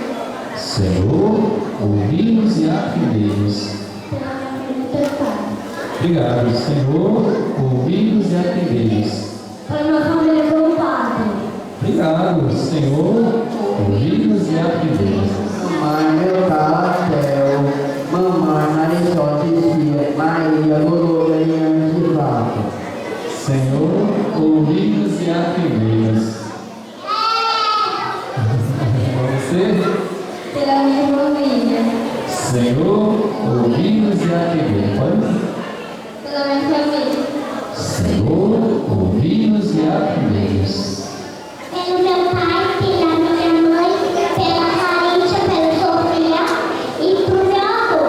Senhor, ouvimos e atendemos. Pela minha família e pelo pai. Obrigado, Senhor, ouvimos e atendemos. Pela minha família e pelo padre. Obrigado, Senhor, ouvimos e atendemos. Mamãe, meu Raquel, mamãe, Marisol, Tia, Maria, Glorinha, Givato. Senhor, ouvimos e atendemos. Você? Pela minha família. Senhor, ouvimos e atendemos. Pode? Pela minha família. Senhor, ouvimos e atendemos. Pelo meu pai, pela minha mãe, pela Carícia, pela Sofia e pro meu avô.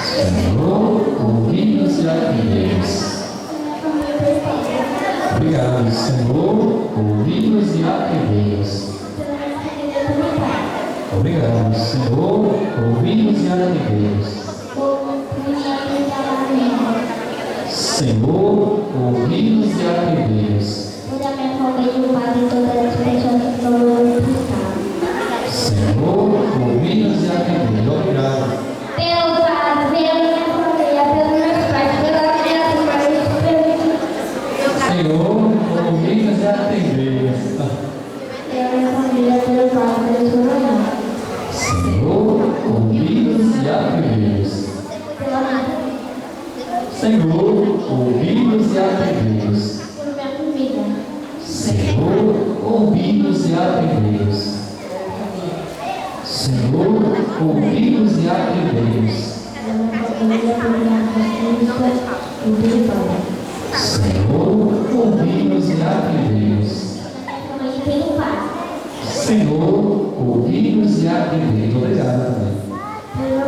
Senhor, ouvimos e atendemos. Pela minha família e pelo pai. Obrigado, Senhor, ouvimos e atendemos. Pela minha família e pelo pai. Obrigado, Senhor, ouvimos e atendemos. Por minha pela minha. Senhor, ouvimos e atendemos. Por minha família e o padre e todas as pessoas que estão no hospital. Senhor, ouvimos e atendemos. Obrigado. Pelo padre, pela minha família, pelos meus pais, pela minha mãe, pelo Senhor, ouvimos e atendemos. pela minha família, pelo padre, pelo seu irmão. Senhor, ouvimos e atendemos. Pela minha Senhor, ouvimos e atendemos. por minha família. Senhor, ouvimos e atendemos. Senhor, ouvimos e atendemos. Pela minha família, por minha família e pelo pai. Senhor, ouvimos e atendemos. Pela minha família e pelo pai. Senhor, ouvimos e atendemos. Obrigado também. Pela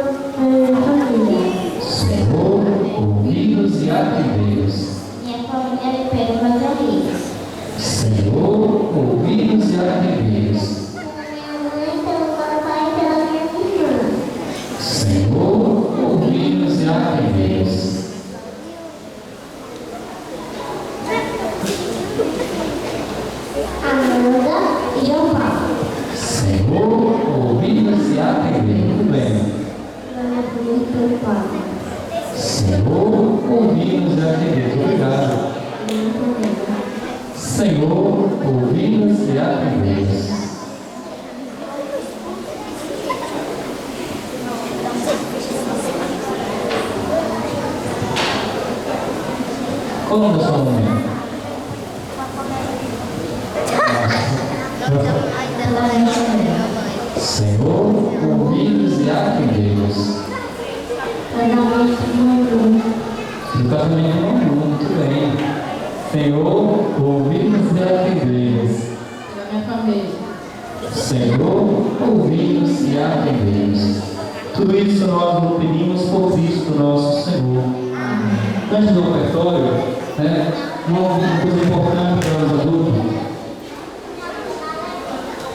minha família. Senhor, ouvimos e atendemos. Minha família e pelos meus amigos. Senhor, ouvimos e atendemos. Pela minha mãe, pelo papai e pela minha irmã. Senhor, ouvimos e atendemos. Amanda e João Paulo. Senhor, ouvimos e atendemos. Muito bem. Pela minha família e pelo pai. Senhor, ouvimos e atendemos. Obrigado. Minha família. Senhor, ouvimos e atendemos. Qual o nome da sua mãe? Senhor, ouvi-nos e atendei-nos. No casamento não, muito bem. Senhor, ouvi-nos e atendei-nos. Minha família. Senhor, ouvi-nos e atendei-nos. Tudo isso nós o pedimos por Cristo nosso Senhor. Antes do ofertório, uma coisa importante para os adultos.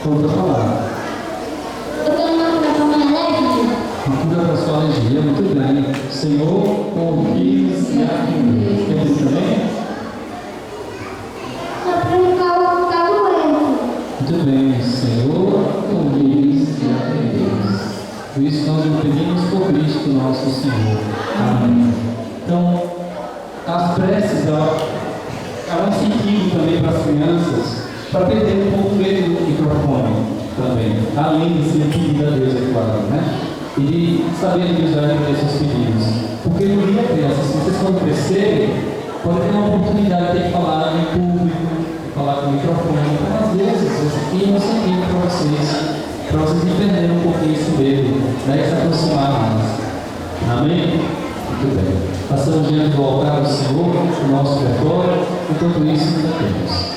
Outra palavra. Eu quero uma cura para minha alergia. Uma cura para sua alergia, muito bem. Senhor, ouvi-nos e atendei-nos. Quer dizer também? Só para um carro ficar doente. Muito bem, Senhor, ouvi-nos e atendei-nos. Por isso nós o pedimos por Cristo nosso Senhor. Amém. Então, as preces é um incentivo também para as crianças, para perder um pouco medo do microfone também, além de ser pedir a Deus, é claro, né? E de saber usar esses pedidos. Porque no dia a dia, se vocês quando crescerem, podem ter uma oportunidade de ter que falar em público, falar com o microfone. Então, às vezes, esse aqui é um incentivo para vocês entenderem um pouquinho esse medo, né? E se aproximar mais. Amém? Muito bem. Passamos diante do altar do Senhor, o nosso ofertório, enquanto isso, cantemos.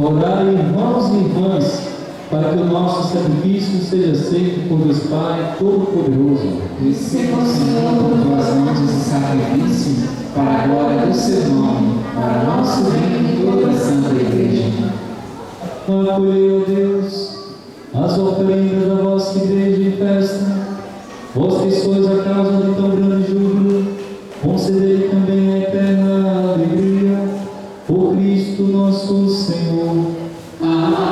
Orai, irmãos e irmãs, para que o nosso sacrifício seja aceito por Deus Pai Todo-Poderoso. Receba o Senhor por tuas mãos esse sacrifício, para a glória do seu nome, para nosso bem e toda a Santa Igreja. Acolhei, ó Deus, as oferendas da vossa igreja em festa, vós que sois a causa de tão grande júbilo, concedei também a eterna alegria, por Cristo nosso Senhor. Amém.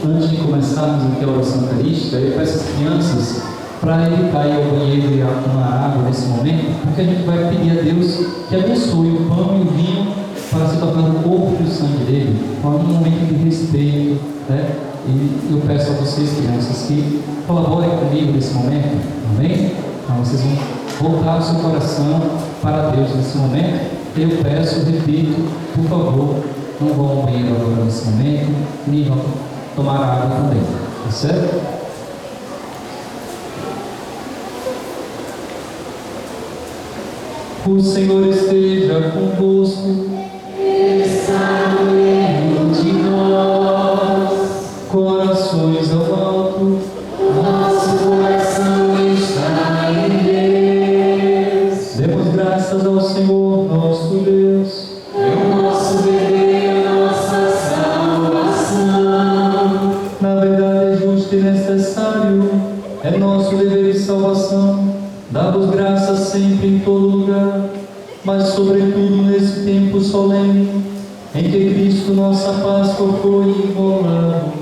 Antes de começarmos aqui a oração eucarística, eu peço às crianças para para evitar ir ao banheiro e tomar água nesse momento, porque a gente vai pedir a Deus que abençoe o pão e o vinho para se tornar o corpo e o sangue dele, com um momento de respeito, né? E eu peço a vocês, crianças, que colaborem comigo nesse momento, amém? Então vocês vão voltar o seu coração para Deus nesse momento. Eu peço, repito, por favor, não vão ao banheiro agora nesse momento, nem vão tomar água também, tá certo? O Senhor esteja convosco, está no meio de nós, corações ao alto, nosso coração está em Deus. Demos graças ao Senhor nosso Deus, é o nosso dever, a nossa salvação. Na verdade é justo e necessário, é nosso dever e salvação. Dá-vos graças sempre em todo lugar, mas sobretudo nesse tempo solene, em que Cristo nossa Páscoa foi imolado.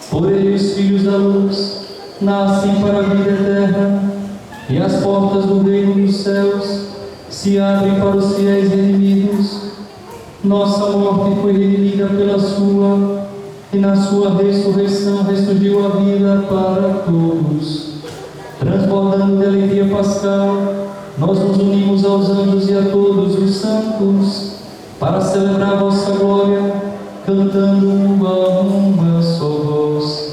Por ele os filhos da luz nascem para a vida eterna, e as portas do reino dos céus se abrem para os fiéis redimidos. Nossa morte foi redimida pela sua, e na sua ressurreição ressurgiu a vida para todos. Transbordando de alegria pascal, nós nos unimos aos anjos e a todos os santos, para celebrar a vossa glória, cantando uma só voz.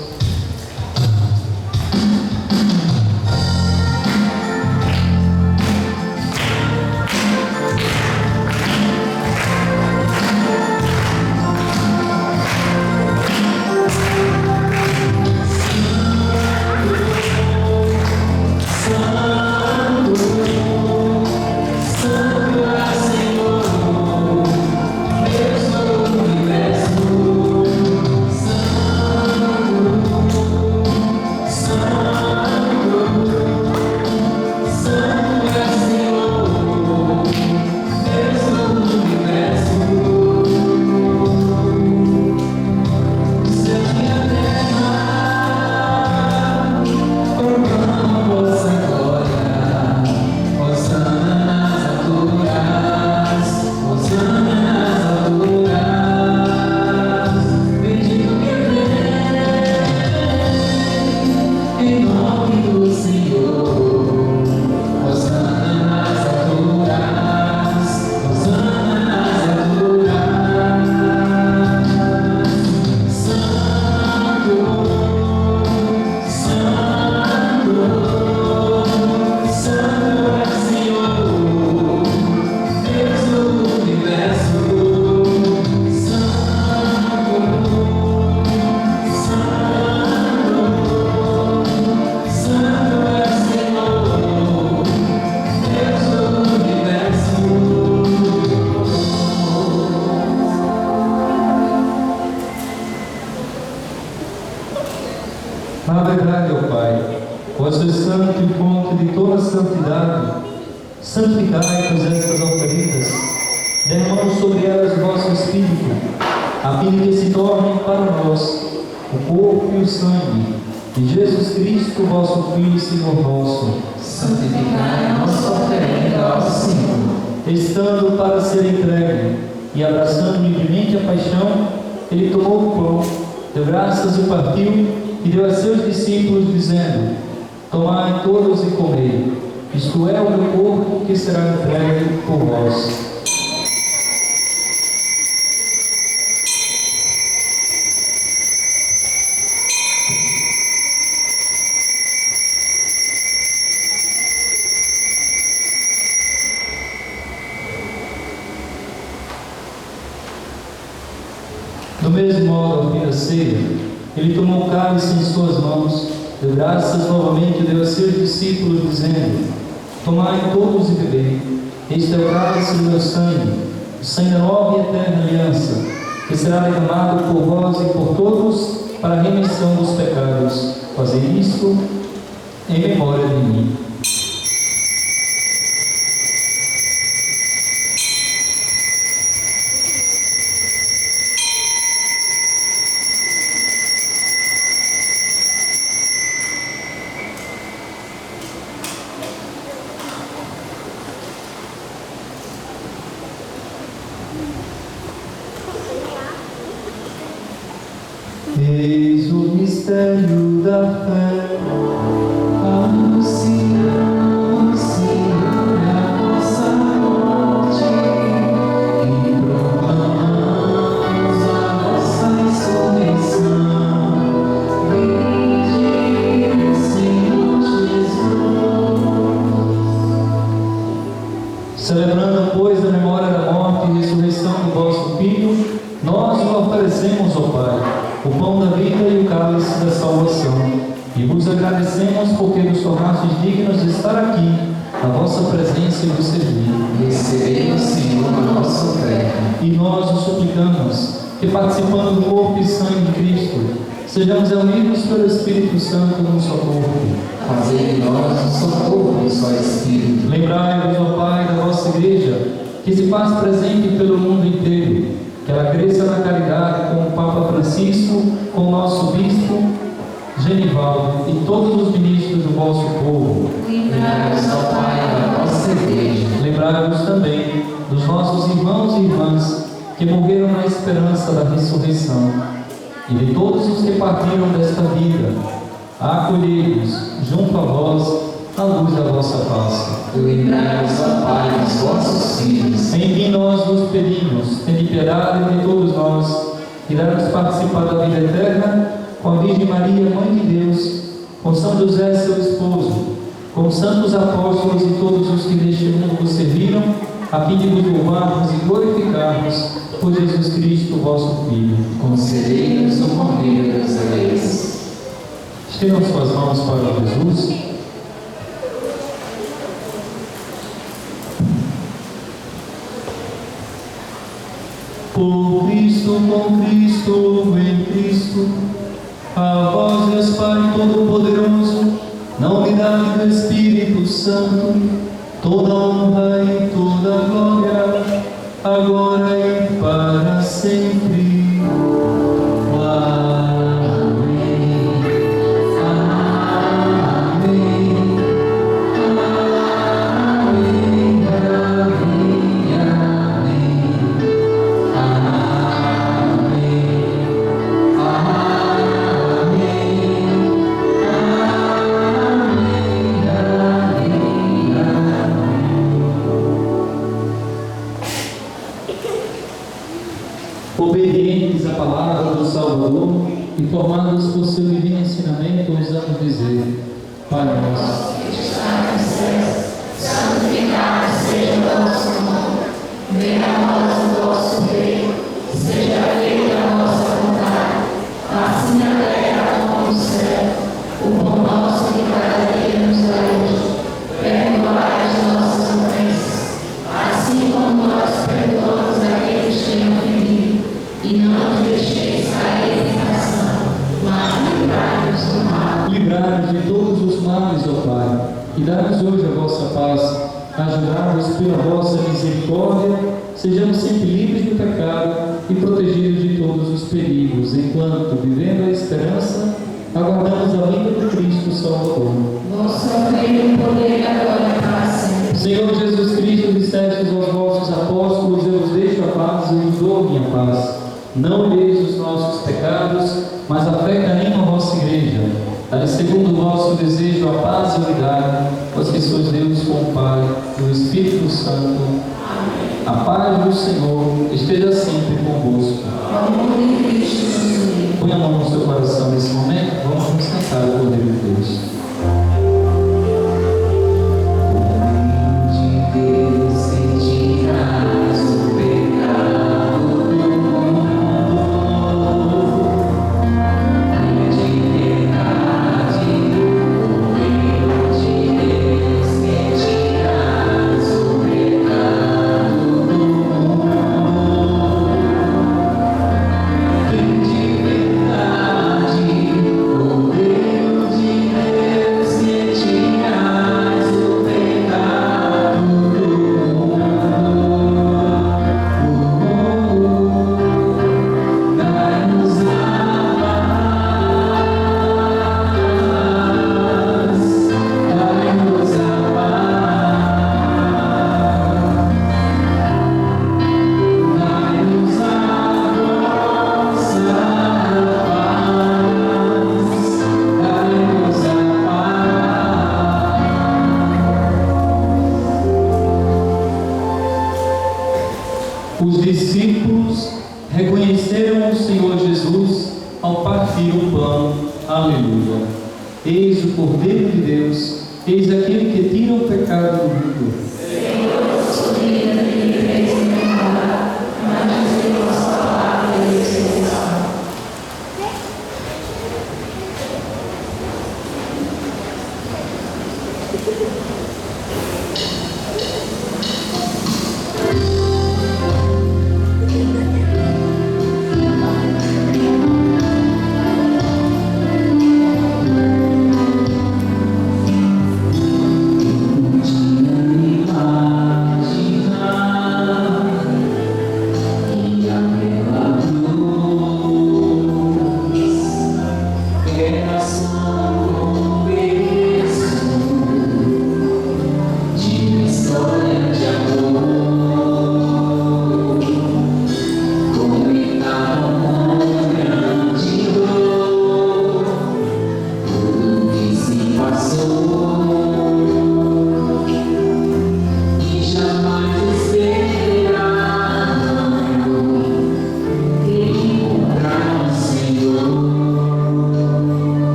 Na verdade, ó Pai, vós sois santo e fonte de toda santidade, santificai, pois, estas ofertas, derramando sobre elas o vosso Espírito, a fim de que se tornem para nós o corpo e o sangue de Jesus Cristo, vosso Filho e Senhor nosso. Santificai a nossa oferenda ao Senhor. Estando para ser entregue e abraçando livremente a paixão, ele tomou o pão, deu graças e partiu, e deu a seus discípulos, dizendo: tomai todos e comei, isto é o meu corpo que será entregue por vós. Do mesmo modo, ao fim da ceia, ele tomou o cálice em suas mãos, deu graças novamente e deu a seus discípulos, dizendo: tomai todos e bebei, este é o cálice do meu sangue, o sangue da nova e eterna aliança, que será derramado por vós e por todos para a remissão dos pecados. Fazei isto em memória de mim. Eis o mistério da fé. Anunciamos, Senhor, a vossa morte e proclamamos a vossa ressurreição. Vinde, Senhor Jesus. Celebrando, pois, a memória da morte e ressurreição do vosso Filho, nós o oferecemos, ó Pai, o pão da vida e o cálice da salvação, e vos agradecemos porque nos tornastes dignos de estar aqui, na vossa presença e vos servir. Recebei, Senhor, a nossa oferta. E nós o suplicamos que, participando do corpo e sangue de Cristo, sejamos unidos pelo Espírito Santo num só corpo. Fazei em nós um só corpo e um só Espírito. Lembrai-vos, ó Pai, da vossa Igreja, que se faz presente pelo mundo inteiro, que ela cresça na caridade com o Papa Francisco, com o nosso Bispo Genivaldo e todos os ministros do vosso povo. Lembrai-vos, ó Pai, da nossa Igreja. Lembrai-vos também dos nossos irmãos e irmãs que morreram na esperança da ressurreição, e de todos os que partiram desta vida, a acolhei-vos junto a vós, à luz da vossa face. Lembrai-vos, ó Pai, dos vossos filhos. Em quem nós vos pedimos, tende piedade de todos nós, e dá-nos participar da vida eterna, com a Virgem Maria, Mãe de Deus, com São José, seu esposo, com os santos apóstolos e todos os que neste mundo vos serviram, a fim de vos louvarmos e glorificarmos por Jesus Cristo, vosso Filho. Concedei-nos o convívio das leis. Estendam suas mãos para Jesus. Por Cristo, com Cristo, em Cristo, a vós, Deus Pai Todo-Poderoso, na unidade do Espírito Santo, toda honra e toda glória, agora e para sempre. Obedientes à palavra do Salvador e formados por seu divino ensinamento, ousamos dizer: Pai nosso, que está nos céus, santificado seja o vosso nome. Venha a nós o vosso reino, seja feita a vossa vontade, assim na terra como no céu. O pão nosso de cada dia nos dai hoje. Perdoai as nossas ofensas, assim como nós perdoamos aqueles que nos ofendem. E não nos deixeis cair em tentação, mas livrai-nos do mal. livrai-nos de todos os males, ó Pai, e dai-nos hoje a vossa paz. Ajudai-nos pela vossa misericórdia, sejamos sempre livres do pecado e protegidos de todos os perigos, enquanto, vivendo a esperança, aguardamos a vinda do Cristo Salvador. Vosso reino, poder e glória para sempre. Senhor Jesus Cristo, dissestes aos vossos apóstolos: eu vos deixo a paz e vos dou a minha paz. Não olheis os nossos pecados, mas a fé e anima a vossa Igreja. Dai segundo o vosso desejo a paz e a unidade, vós que sois Deus com o Pai e o Espírito Santo. Amém. A paz do Senhor esteja sempre convosco. Amor de Cristo Jesus. Põe a mão no seu coração nesse momento, vamos nos cantar o poder de Deus. Deus, retirais o pecado do mundo, de piedade, o reino de Deus, retirais o pecado do mundo, de verdade, Aleluia. Eis o Cordeiro de Deus, eis aquele que tira o pecado do mundo. Senhor, sou digna de me presentar, mas dizer a vossa palavra e expressão.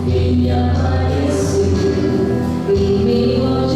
Ele apareceu em meio ao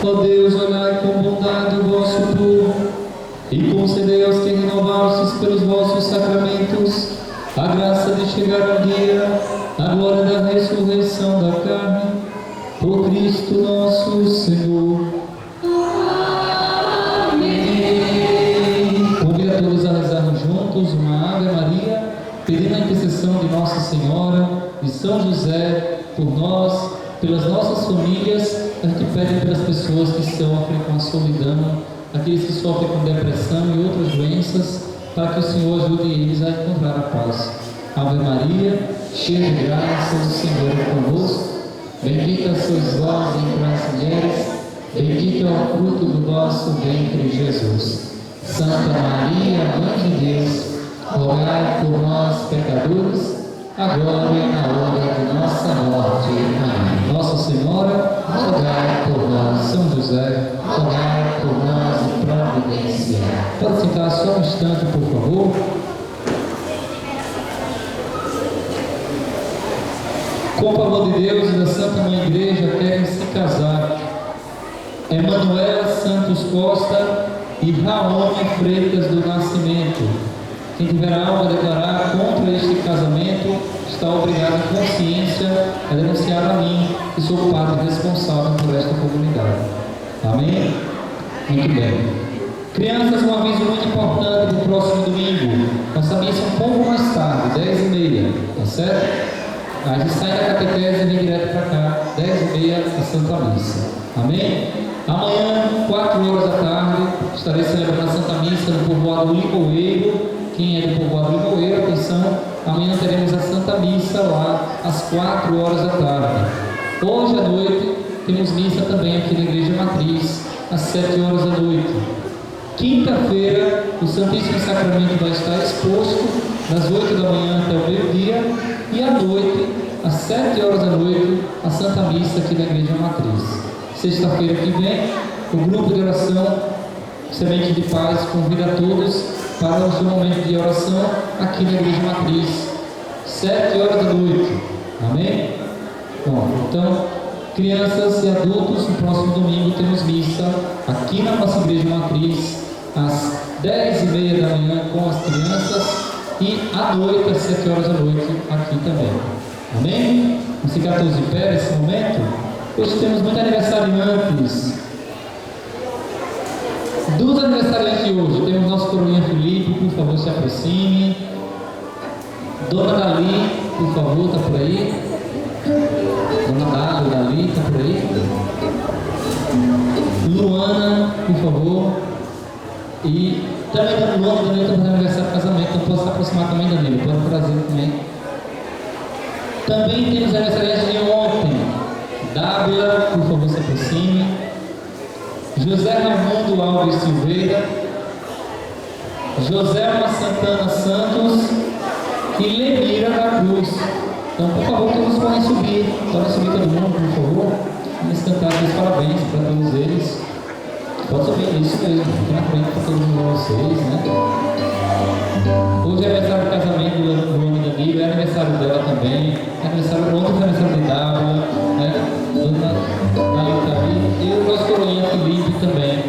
Ó Deus, olhai com bondade o vosso povo e concedei aos que renovaram-se pelos vossos sacramentos a graça de chegar um dia à glória da ressurreição da carne, por Cristo nosso Senhor. Amém. Convido a todos a rezarmos juntos uma Ave Maria, pedindo a intercessão de Nossa Senhora, de São José, por nós, pelas nossas famílias, a gente pede pelas pessoas que sofrem com a solidão, aqueles que sofrem com depressão e outras doenças, para que o Senhor ajude eles a encontrar a paz. Ave Maria, cheia de graça, o Senhor é convosco. Bendita sois vós entre as mulheres, bendito é o fruto do vosso ventre, Jesus. Santa Maria, Mãe de Deus, rogai por nós, pecadores, agora e na hora de nossa morte. Amém. Nossa Senhora, rogai por nós. São José, rogai por nós e providenciai. Pode ficar só um instante, por favor. Com o favor de Deus e da Santa Mãe Igreja, querem se casar Emanuela Santos Costa e Raoni Freitas do Nascimento. Quem tiver algo a declarar contra este casamento está obrigado em consciência a denunciar a mim, que sou o padre responsável por esta comunidade. Amém? Muito bem. Crianças, um aviso muito importante do próximo domingo. Nossa missa um pouco mais tarde, 10h30, tá certo? A gente sai da catequese e vem direto para cá, 10h30, a Santa Missa. Amém? Amanhã, 4h, estarei celebrando a Santa Missa no povoado Limoeiro. Quem é do povoado Limoeiro, atenção, amanhã teremos a Santa Missa lá às 4h. Hoje à noite temos missa também aqui na Igreja Matriz, às 7h. Quinta-feira, o Santíssimo Sacramento vai estar exposto das 8h até o meio-dia, e à noite, às 7h, a Santa Missa aqui na Igreja Matriz. Sexta-feira que vem, o grupo de oração Semente de Paz convida a todos para o seu momento de oração aqui na Igreja Matriz, 7h. Amém? Bom, então, crianças e adultos, no próximo domingo temos missa aqui na nossa Igreja Matriz, às 10h30 com as crianças, e à noite, às 7h, aqui também. Amém? Vamos ficar todos de pé nesse momento? Hoje temos muitos aniversariantes. Dos aniversariantes de hoje, temos nosso coroinha Felipe, por favor, se aproxime. Dona Dali, por favor, está por aí? Dona Dali, está por aí? Luana, por favor. E também da Luana, Danilo está fazendo aniversário de casamento, então posso se aproximar também, Danilo, pode trazer também. Também temos aniversariantes de ontem. Dábila, por favor, se aproxime. José Raimundo Alves Silveira, Joselma Santana Santos e Lemira da Cruz. Então, por favor, todos podem subir todo mundo, por favor. Vamos cantar os parabéns para todos eles. Pode subir, isso mesmo, aqui na frente para todos vocês, né? Hoje é aniversário de casamento do Luana e Danilo, é aniversário dela também, é aniversário do outro, aniversário de Dábila, né? Dona Davi, e o nosso coroinha Felipe também.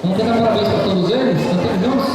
Vamos tentar parabéns para todos eles? Cantemos juntos?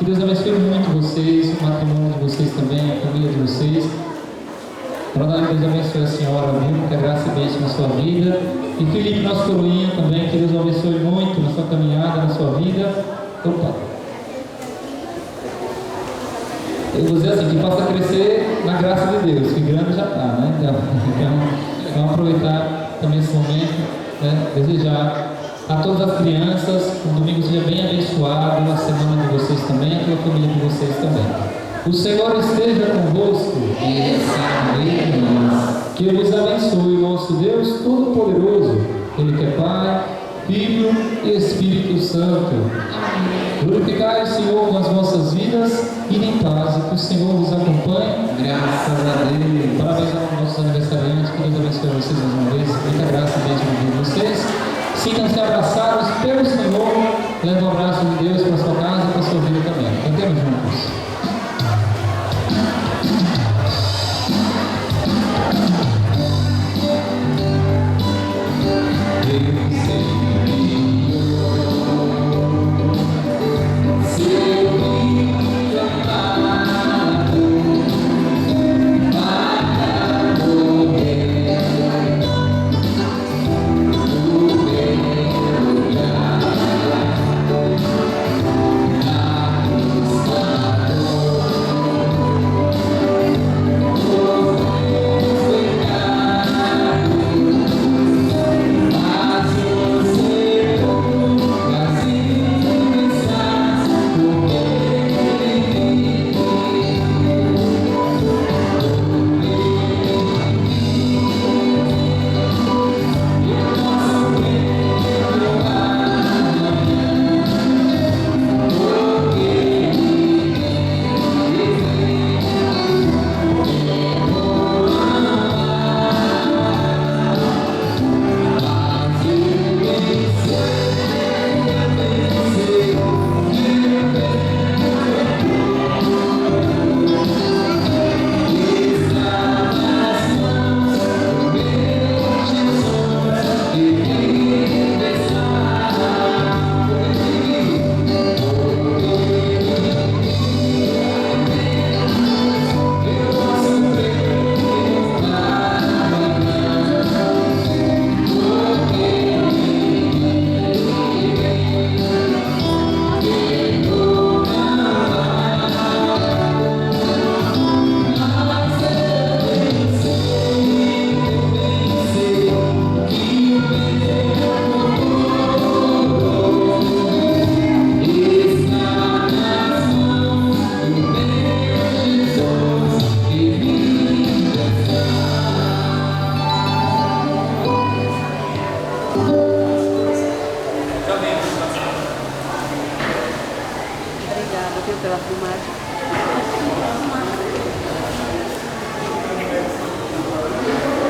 Que Deus abençoe muito vocês, o matrimônio de vocês também, a família de vocês. Para dar Deus abençoe a senhora, viu? Que a graça e bênção na sua vida. E Felipe, nosso coroinha também, que Deus o abençoe muito na sua caminhada, na sua vida. Opa! Eu vou dizer assim, que possa crescer na graça de Deus, que grande já está, né? Então, vamos aproveitar também esse momento, né? Desejar a todas as crianças um domingo seja bem abençoado, a semana de vocês também, a tua família de vocês também. O Senhor esteja convosco. Ele está no meio de nós. Que Ele vos abençoe, nosso Deus Todo-Poderoso, Ele que é Pai, Filho e Espírito Santo. Glorificai o Senhor com as vossas vidas e em paz, e que o Senhor vos acompanhe. Graças a Deus. Parabéns aos nossos aniversariantes, que Deus abençoe vocês mais uma vez, muita graça e bênção de vocês. Sintam-se abraçados pelo Senhor, leve um abraço de Deus para a sua casa e para a sua vida também. Cantemos juntos. Obrigada, viu, pela filmagem.